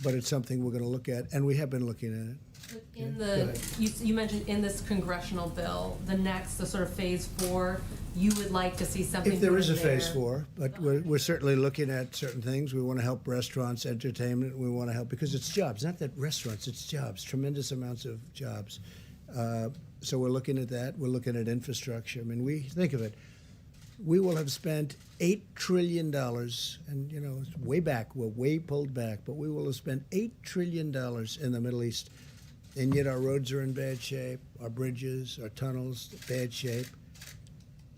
but it's something we're going to look at, and we have been looking at it. In the, you mentioned in this congressional bill, the sort of phase 4, you would like to see something. If there is a there. phase 4, but we're certainly looking at certain things. We want to help restaurants, entertainment. We want to help because it's jobs, not that restaurants, it's jobs, tremendous amounts of jobs. So we're looking at that. We're looking at infrastructure. I mean, think of it. We will have spent $8 trillion, and you know, it's way back. We're way pulled back, but we will have spent $8 trillion in the Middle East, and yet our roads are in bad shape, our bridges, our tunnels, bad shape,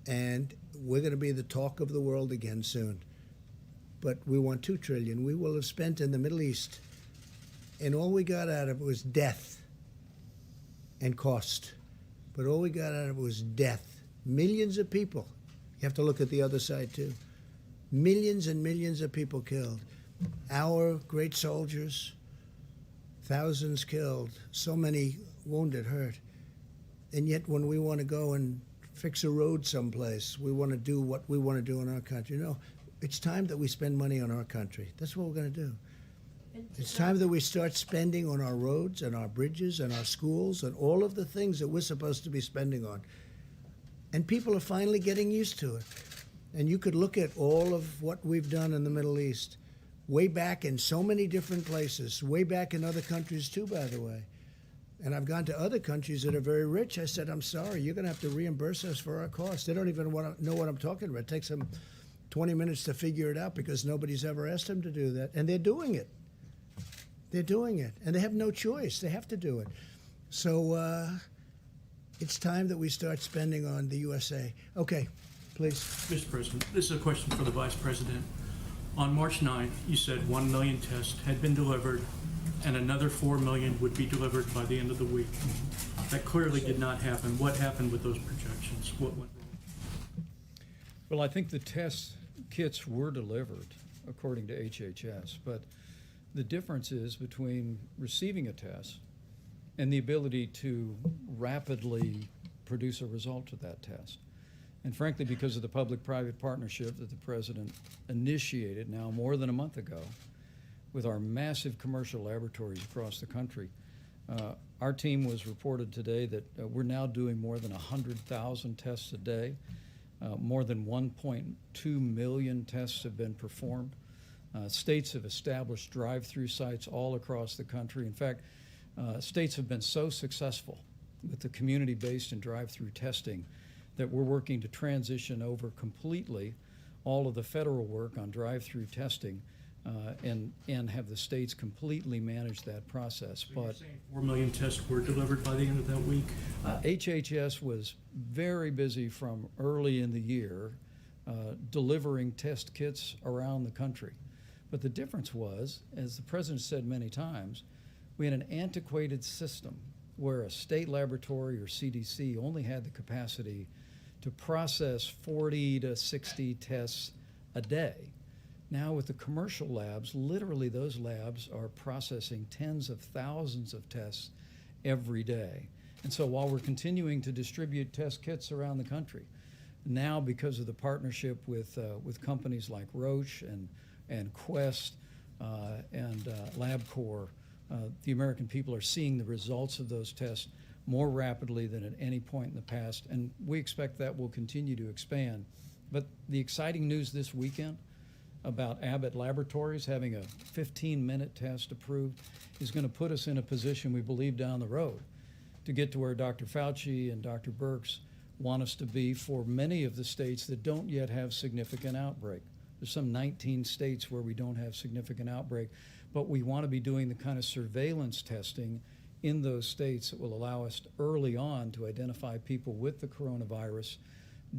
and we're going to be the talk of the world again soon. But we want $2 trillion. We will have spent in the Middle East, and all we got out of it was death and cost. But all we got out of it was death. Millions of people. You have to look at the other side, too. Millions and millions of people killed. Our great soldiers, thousands killed, so many wounded, hurt. And yet when we want to go and fix a road someplace, we want to do what we want to do in our country. No, it's time that we spend money on our country. That's what we're going to do. It's time that we start spending on our roads and our bridges and our schools and all of the things that we're supposed to be spending on. And people are finally getting used to it. And you could look at all of what we've done in the Middle East, way back in so many different places, way back in other countries too, by the way. And I've gone to other countries that are very rich. I said, I'm sorry, you're going to have to reimburse us for our costs. They don't even know what I'm talking about. It takes them 20 minutes to figure it out because nobody's ever asked them to do that. And they're doing it. They're doing it. And they have no choice. They have to do it. So it's time that we start spending on the USA. Okay, please. Mr. President, this is a question for the Vice President. On March 9th, you said 1 million tests had been delivered and another 4 million would be delivered by the end of the week. That clearly did not happen. What happened with those projections? What went wrong? Well, I think the test kits were delivered according to HHS, but the difference is between receiving a test and the ability to rapidly produce a result of that test. And frankly, because of the public-private partnership that the President initiated now more than a month ago with our massive commercial laboratories across the country, our team was reported today that we're now doing more than 100,000 tests a day. More than 1.2 million tests have been performed. States have established drive-through sites all across the country. In fact, states have been so successful with the community-based and drive-through testing that we're working to transition over completely all of the federal work on drive-through testing and have the states completely manage that process. So you're saying 4 million tests were delivered by the end of that week? HHS was very busy from early in the year delivering test kits around the country. But the difference was, as the president said many times, we had an antiquated system where a state laboratory or CDC only had the capacity to process 40 to 60 tests a day. Now with the commercial labs, literally those labs are processing tens of thousands of tests every day. And so while we're continuing to distribute test kits around the country, now because of the partnership with companies like Roche and Quest and LabCorp, the American people are seeing the results of those tests more rapidly than at any point in the past, and we expect that will continue to expand. But the exciting news this weekend about Abbott Laboratories having a 15-minute test approved is going to put us in a position, we believe, down the road to get to where Dr. Fauci and Dr. Birx want us to be for many of the states that don't yet have significant outbreak. There's some 19 states where we don't have significant outbreak, but we want to be doing the kind of surveillance testing in those states that will allow us to early on to identify people with the coronavirus,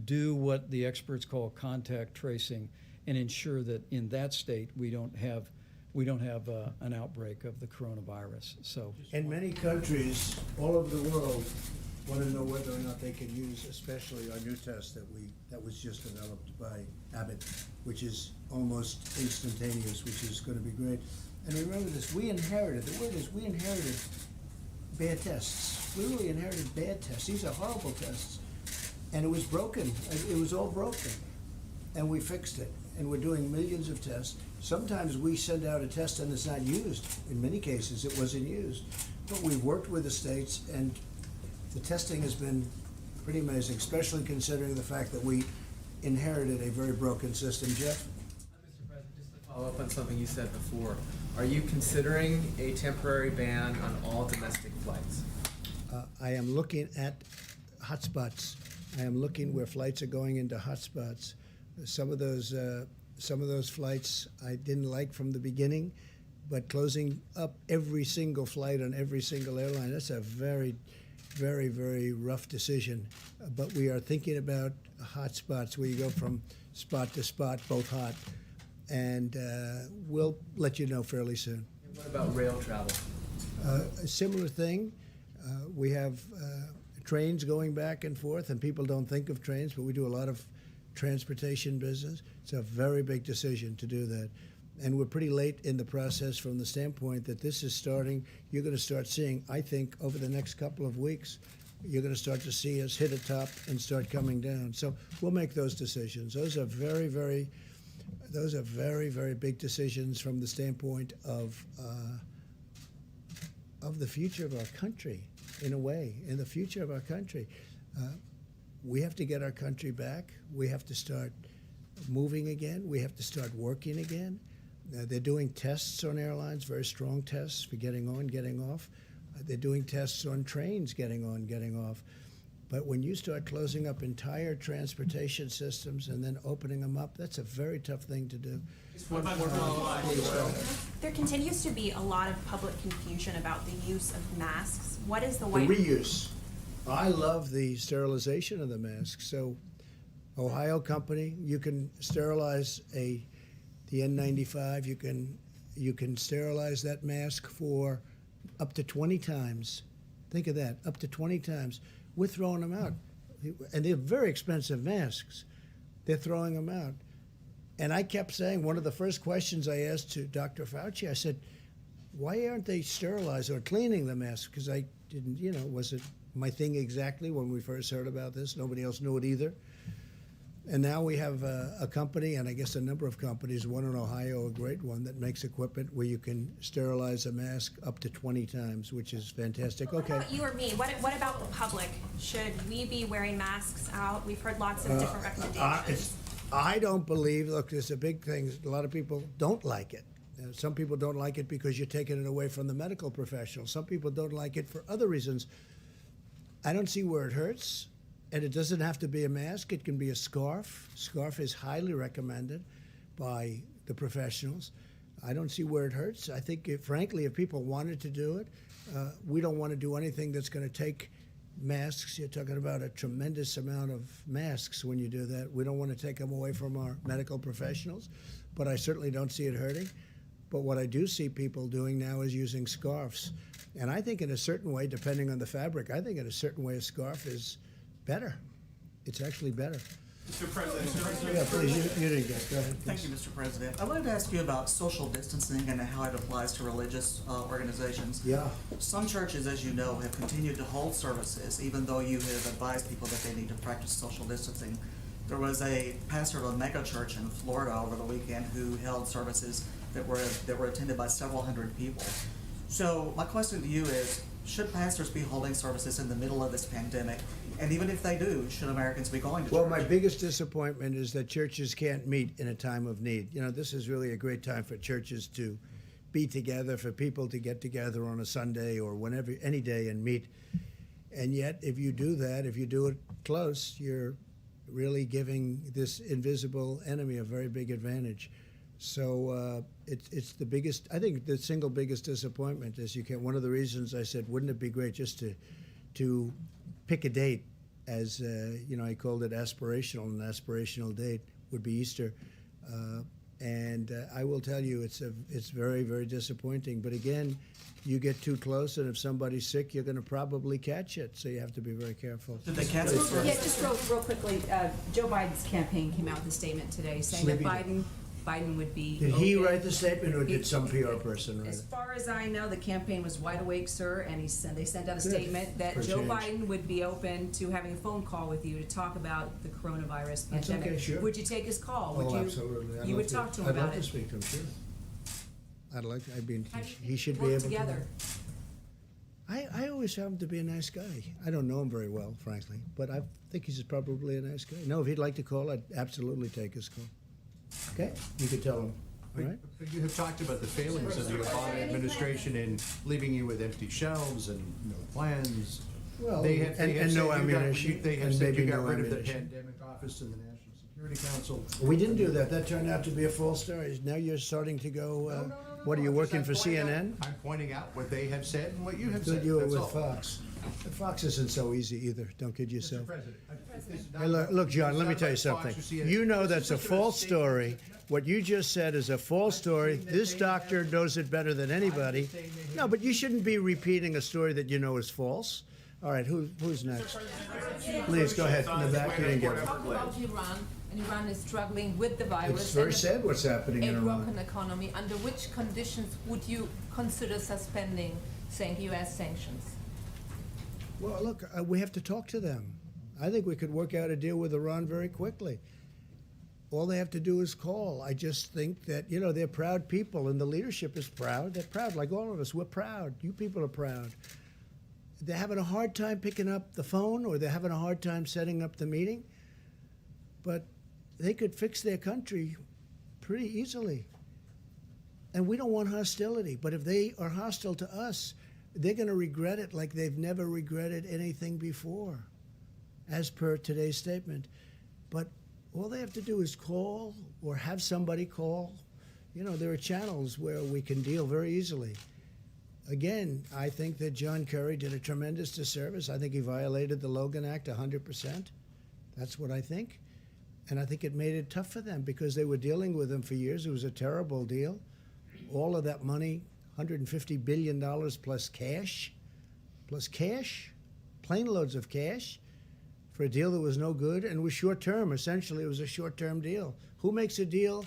do what the experts call contact tracing, and ensure that in that state we don't have an outbreak of the coronavirus. So, in many countries all over the world, want to know whether or not they can use, especially our new test that was just developed by Abbott, which is almost instantaneous, which is going to be great. And remember this: we inherited. The word is we inherited bad tests. We really inherited bad tests. These are horrible tests, and it was broken. It was all broken, and we fixed it. And we're doing millions of tests. Sometimes we send out a test and it's not used. In many cases, it wasn't used. But we've worked with the states, and the testing has been pretty amazing, especially considering the fact that we inherited a very broken system. Jeff? Mr. President, just to follow up on something you said before, are you considering a temporary ban on all domestic flights? I am looking at hotspots. I am looking where flights are going into hotspots. Some of those flights I didn't like from the beginning, but closing up every single flight on every single airline, that's a very, very, very rough decision. But we are thinking about hotspots where you go from spot to spot, both hot, and we'll let you know fairly soon. And what about rail travel? A similar thing. We have trains going back and forth, and people don't think of trains, but we do a lot of transportation business. It's a very big decision to do that. And we're pretty late in the process from the standpoint that this is starting. You're going to start seeing, I think, over the next couple of weeks, you're going to start to see us hit a top and start coming down. So we'll make those decisions. Those are very, very big decisions from the standpoint of the future of our country, in a way, in the future of our country. We have to get our country back. We have to start moving again. We have to start working again. They're doing tests on airlines, very strong tests for getting on, getting off. They're doing tests on trains, getting on, getting off. But when you start closing up entire transportation systems and then opening them up, that's a very tough thing to do. There continues to be a lot of public confusion about the use of masks. What is the The White reuse. I love the sterilization of the masks. So, Ohio company, you can sterilize the N95. You can sterilize that mask for up to 20 times. Think of that, up to 20 times. We're throwing them out, and they're very expensive masks. They're throwing them out, and I kept saying, one of the first questions I asked to Dr. Fauci, I said, "Why aren't they sterilized or cleaning the mask?" Because I didn't, was it my thing exactly when we first heard about this? Nobody else knew it either. And now we have a company, and I guess a number of companies, one in Ohio, a great one, that makes equipment where you can sterilize a mask up to 20 times, which is fantastic. What Okay. about you or me? What about the public? Should we be wearing masks out? We've heard lots of different recommendations. I don't believe, look, there's a big thing. A lot of people don't like it. Some people don't like it because you're taking it away from the medical professionals. Some people don't like it for other reasons. I don't see where it hurts. And it doesn't have to be a mask. It can be a scarf. Scarf is highly recommended by the professionals. I don't see where it hurts. I think, frankly, if people wanted to do it, we don't want to do anything that's going to take masks, you're talking about a tremendous amount of masks when you do that. We don't want to take them away from our medical professionals, but I certainly don't see it hurting. But what I do see people doing now is using scarves. And I think in a certain way, depending on the fabric, I think in a certain way a scarf is better. It's actually better. Mr. President. Yeah, please, you didn't get it. Go ahead. Thank you, Mr. President. I wanted to ask you about social distancing and how it applies to religious organizations. Yeah. Some churches, as you know, have continued to hold services, even though you have advised people that they need to practice social distancing. There was a pastor of a mega church in Florida over the weekend who held services that were attended by several hundred people. So my question to you is, should pastors be holding services in the middle of this pandemic? And even if they do, should Americans be going to church? Well, my biggest disappointment is that churches can't meet in a time of need. You know, this is really a great time for churches to be together, for people to get together on a Sunday or whenever, any day, and meet. And yet, if you do that, if you do it close, you're really giving this invisible enemy a very big advantage. So it's the biggest, I think the single biggest disappointment is one of the reasons I said, wouldn't it be great just to pick a date as, I called it aspirational. An aspirational date would be Easter. And I will tell you, it's very, very disappointing. But again, you get too close, and if somebody's sick, you're going to probably catch it. So you have to be very careful. Yeah, just real quickly, Joe Biden's campaign came out with a statement today saying that Biden would be. Did he write the statement, or did some PR person write it? As far as I know, the campaign was wide awake, sir, and they sent out a statement that Joe Biden would be open to having a phone call with you to talk about the coronavirus That's pandemic. okay, sure. Would you take his call? Would you? Absolutely. You would talk to him about I'd love it. to speak to him, sure. He should be work able together? to. I always found him to be a nice guy. I don't know him very well, frankly, but I think he's probably a nice guy. No, if he'd like to call, I'd absolutely take his call. Okay? You could tell him. All right? But you have talked about the failings of the Obama administration in leaving you with empty shelves and no plans. Well, They have and said no you got- ammunition, They have and said maybe you got no rid of the ammunition. pandemic office and the National Security Council. We didn't do that. That turned out to be a false story. Now you're starting to go, what, are you working for CNN? I'm pointing out what they have said and what you have Good said. you were That's with all. Fox. But Fox isn't so easy either. Don't kid yourself. Mr. President, this is not Hey, look, John, let me not tell you about Fox something. or CNN. You know This is that's a just about false story. What you just said is a false story. This doctor knows it better than anybody. No, but you shouldn't be repeating a story that you know is false. All right, who's next? Please, go ahead. In the back, you didn't get it. Talk about Iran, and Iran is struggling with the virus. It's very and sad what's happening in a Iran. broken economy. Under which conditions would you consider suspending, saying, U.S. sanctions? Well, look, we have to talk to them. I think we could work out a deal with Iran very quickly. All they have to do is call. I just think that, they're proud people, and the leadership is proud. They're proud, like all of us. We're proud. You people are proud. They're having a hard time picking up the phone, or they're having a hard time setting up the meeting. But they could fix their country pretty easily. And we don't want hostility. But if they are hostile to us, they're going to regret it like they've never regretted anything before, as per today's statement. But all they have to do is call or have somebody call. There are channels where we can deal very easily. Again, I think that John Kerry did a tremendous disservice. I think he violated the Logan Act 100%. That's what I think. And I think it made it tough for them because they were dealing with him for years. It was a terrible deal. All of that money, $150 billion plus cash, plane loads of cash, for a deal that was no good and was short term. Essentially, it was a short term deal. Who makes a deal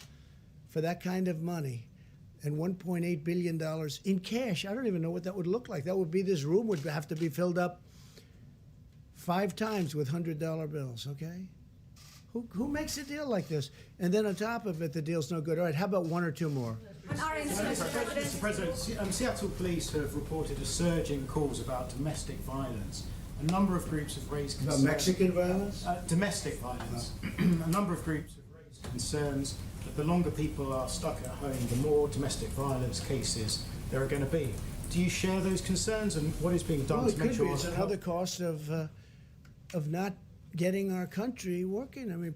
for that kind of money and $1.8 billion in cash? I don't even know what that would look like. That would be, this room would have to be filled up 5 times with $100 bills, okay? Who makes a deal like this? And then on top of it, the deal's no good. All right, how about 1 or 2 more? Mr. President, Seattle police have reported a surge in calls about domestic violence. A number of groups have raised concerns. About Mexican violence? Domestic violence. A number of groups have raised concerns that the longer people are stuck at home, the more domestic violence cases there are going to be. Do you share those concerns, and what is being done Well, to make sure? It's another cost of not getting our country working. I mean,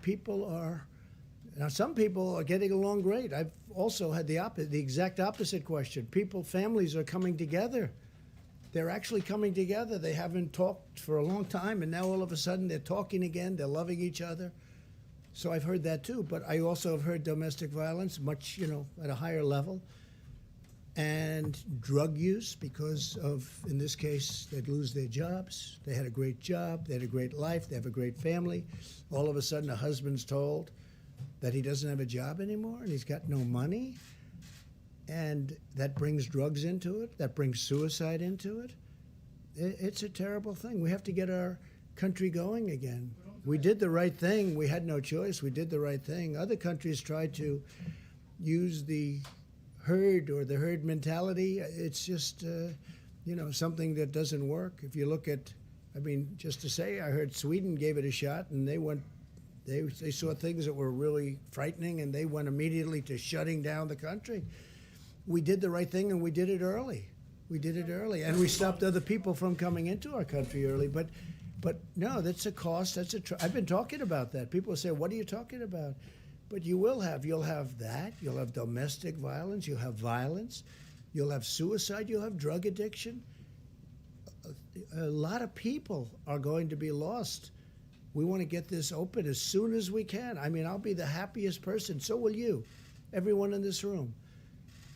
some people are getting along great. I've also had the exact opposite question. Families are coming together. they're actually coming together. They haven't talked for a long time, and now all of a sudden they're talking again. They're loving each other. So I've heard that too. But I also have heard domestic violence, much, at a higher level, and drug use because of, in this case, they'd lose their jobs. They had a great job. They had a great life. They have a great family. All of a sudden, a husband's told that he doesn't have a job anymore and he's got no money. And that brings drugs into it. That brings suicide into it. It's a terrible thing. We have to get our country going again. We did the right thing. We had no choice. We did the right thing. Other countries tried to use the herd or the herd mentality. It's just, something that doesn't work. If you look at, just to say, I heard Sweden gave it a shot and they saw things that were really frightening and they went immediately to shutting down the country. We did the right thing and we did it early. We did it early and we stopped other people from coming into our country early. But no, that's a cost. I've been talking about that. People say, what are you talking about? But you'll have that. You'll have domestic violence. You'll have violence. You'll have suicide. You'll have drug addiction. A lot of people are going to be lost. We want to get this open as soon as we can. I'll be the happiest person. So will you, everyone in this room.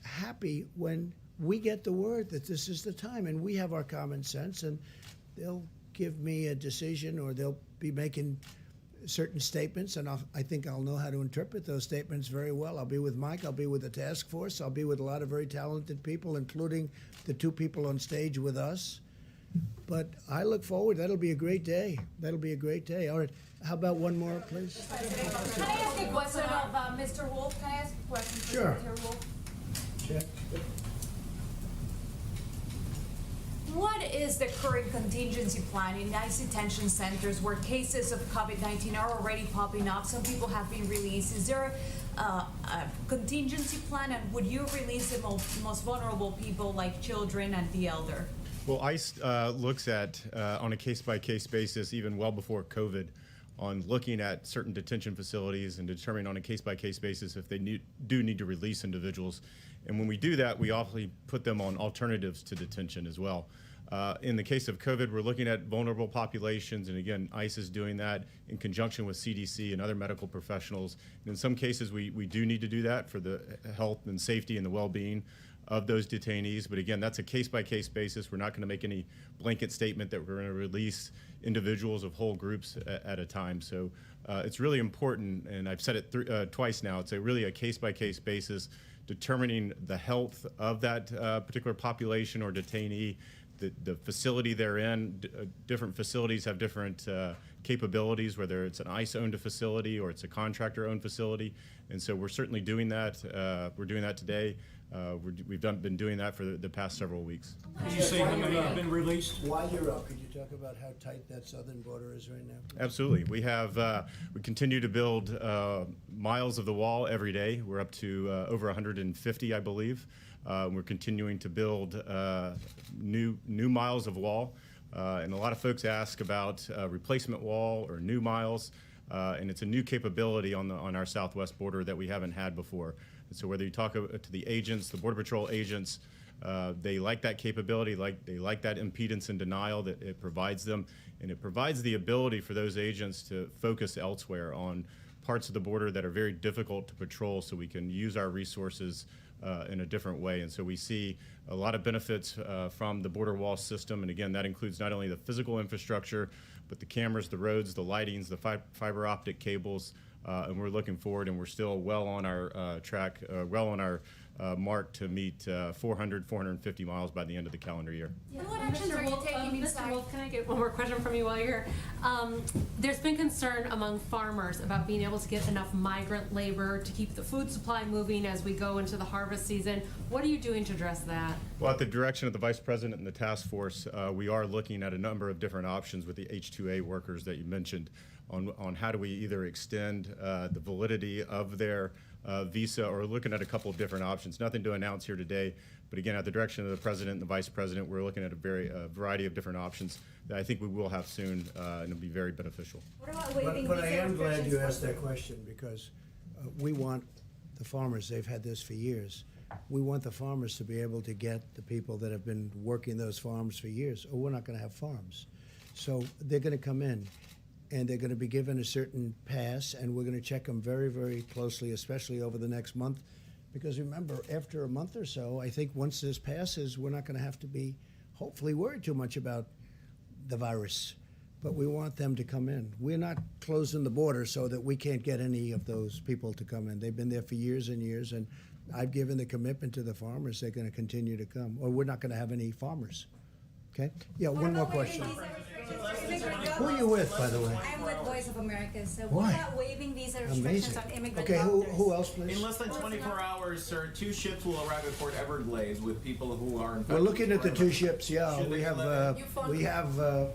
Happy when we get the word that this is the time and we have our common sense and they'll give me a decision or they'll be making certain statements and I think I'll know how to interpret those statements very well. I'll be with Mike, I'll be with the task force, I'll be with a lot of very talented people, including the two people on stage with us. But I look forward, that'll be a great day. That'll be a great day. All right, how about one more, please? Can I ask a question of Mr. Wolf? Can I ask a question for Sure. Mr. Wolf? Check. What is the current contingency plan in ICE detention centers where cases of COVID-19 are already popping up? Some people have been released. Is there a contingency plan, and would you release the most vulnerable people like children and the elder? Well, ICE looks at, on a case-by-case basis, even well before COVID, on looking at certain detention facilities and determining on a case-by-case basis if they do need to release individuals. And when we do that, we often put them on alternatives to detention as well. In the case of COVID, we're looking at vulnerable populations, and again, ICE is doing that in conjunction with CDC and other medical professionals. And in some cases, we do need to do that for the health and safety and the well-being of those detainees. But again, that's a case-by-case basis. We're not going to make any blanket statement that we're going to release individuals of whole groups at a time. So it's really important, and I've said it twice now, it's really a case-by-case basis, determining the health of that particular population or detainee, the facility they're in. Different facilities have different capabilities, whether it's an ICE-owned facility or it's a contractor-owned facility. And so we're certainly doing that. We're doing that today. We've been doing that for the past several weeks. Did you say how many have been released? While you're up, could you talk about how tight that southern border is right now? Absolutely. We continue to build miles of the wall every day. We're up to over 150, I believe. We're continuing to build new miles of wall. And a lot of folks ask about replacement wall or new miles. And it's a new capability on our southwest border that we haven't had before. And so whether you talk to the agents, the Border Patrol agents, they like that capability, they like that impedance and denial that it provides them. And it provides the ability for those agents to focus elsewhere on parts of the border that are very difficult to patrol, so we can use our resources in a different way. And so we see a lot of benefits from the border wall system. And again, that includes not only the physical infrastructure, but the cameras, the roads, the lightings, the fiber optic cables. And we're looking forward, and we're still well on our track, well on our mark to meet 450 miles by the end of the calendar year. What actions are you taking inside? Mr. Wolf, can I get one more question from you while you're here? There's been concern among farmers about being able to get enough migrant labor to keep the food supply moving as we go into the harvest season. What are you doing to address that? Well, at the direction of the Vice President and the task force, we are looking at a number of different options with the H-2A workers that you mentioned on how do we either extend the validity of their visa, or looking at a couple of different options. Nothing to announce here today, but again, at the direction of the President and the Vice President, we're looking at a variety of different options that I think we will have soon, and it'll be very beneficial. What about waiving But I visa am glad restrictions you for- asked that question, because we want the farmers, they've had this for years. we want the farmers to be able to get the people that have been working those farms for years, or we're not going to have farms. So they're going to come in, and they're going to be given a certain pass, and we're going to check them very, very closely, especially over the next month. Because remember, after a month or so, I think once this passes, we're not going to have to be, hopefully, worried too much about the virus. But we want them to come in. We're not closing the border so that we can't get any of those people to come in. They've been there for years and years, and I've given the commitment to the farmers they're going to continue to come, or we're not going to have any farmers. Okay? Yeah, one more question. Who are you with, by the way? I'm with Voice of America, so Why? what about waiving visa restrictions Amazing. on immigrant Okay, doctors? who else, please? In less than 24 hours, sir, 2 ships will arrive at Port Everglades with people who are infected. We're looking at the 2 ships, yeah. Should We they have, let we have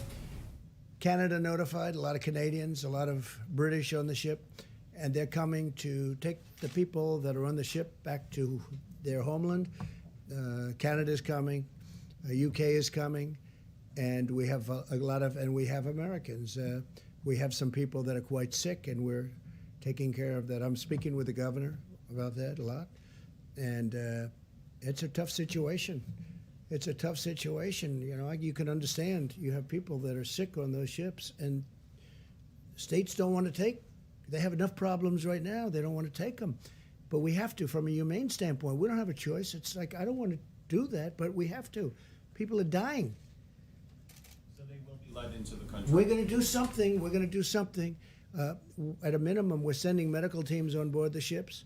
Canada notified, a lot of Canadians, a lot of British on the ship, and they're coming to take the people that are on the ship back to their homeland. Canada's coming, UK is coming, and we have a lot of, and we have Americans. We have some people that are quite sick, and we're taking care of that. I'm speaking with the governor about that a lot, and it's a tough situation. It's a tough situation. You know, you can understand. You have people that are sick on those ships, and states don't want to take. They have enough problems right now. They don't want to take them, but we have to from a humane standpoint. We don't have a choice. It's like I don't want to do that, but we have to. People are dying. So they will be led into the country. We're going to do something. We're going to do something. At a minimum, we're sending medical teams on board the ships.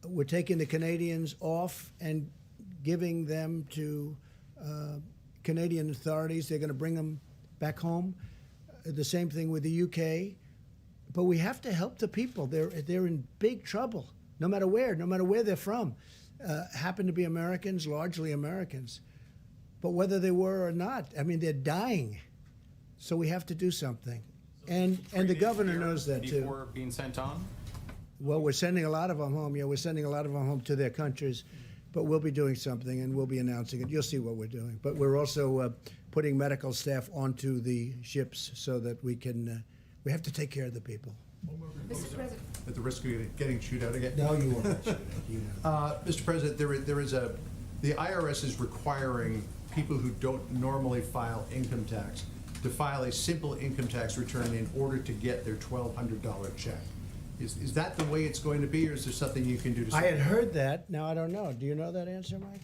We're taking the Canadians off and giving them to Canadian authorities. They're going to bring them back home. The same thing with the UK. But we have to help the people. They're in big trouble, no matter where they're from. Happen to be Americans, largely Americans. But whether they were or not, I mean, they're dying. So we have to do something. And the governor knows that too. Before being sent on? Well, we're sending a lot of them home. Yeah, we're sending a lot of them home to their countries. But we'll be doing something, and we'll be announcing it. You'll see what we're doing. But we're also putting medical staff onto the ships so that we can, we have to take care of the people. Mr. President. At the risk of getting chewed out again? No, you won't. You know. Mr. President, there is the IRS is requiring people who don't normally file income tax to file a simple income tax return in order to get their $1,200 check. Is that the way it's going to be, or is there something you can do to? I had heard that. Now I don't know. Do you know that answer, Mike?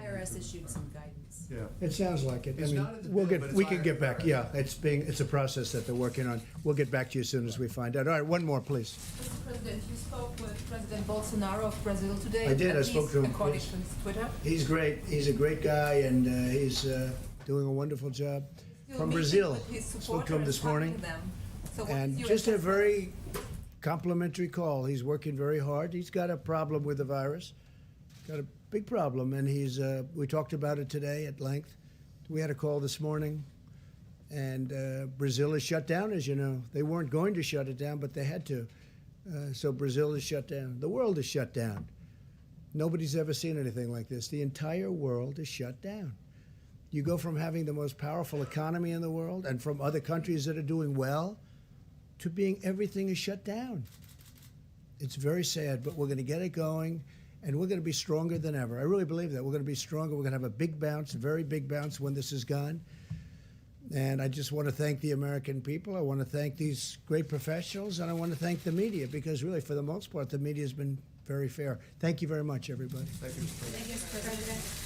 IRS issued some guidance. Yeah. It sounds like it. It's I mean, not in the bill, but it's we can get IRS. back. Yeah, it's a process that they're working on. We'll get back to you as soon as we find out. All right, one more, please. Mr. President, you spoke with President Bolsonaro of Brazil today. I did. At I spoke least to him. according Yes. to his Twitter. He's great. He's a great guy, and he's doing a wonderful job. You're From meeting Brazil. with his Spoke to him supporters, this morning. talking to them. So what And is your just a assessment? very complimentary call. He's working very hard. He's got a problem with the virus, got a big problem, and he's. We talked about it today at length. We had a call this morning, and Brazil is shut down, as you know. They weren't going to shut it down, but they had to. So Brazil is shut down. The world is shut down. Nobody's ever seen anything like this. The entire world is shut down. You go from having the most powerful economy in the world and from other countries that are doing well to being everything is shut down. It's very sad, but we're going to get it going, and we're going to be stronger than ever. I really believe that. We're going to be stronger. We're going to have a big bounce, a very big bounce when this is gone. And I just want to thank the American people. I want to thank these great professionals, and I want to thank the media, because really, for the most part, the media has been very fair. Thank you very much, everybody. Thank you, Mr. President. Thank you, Mr. President.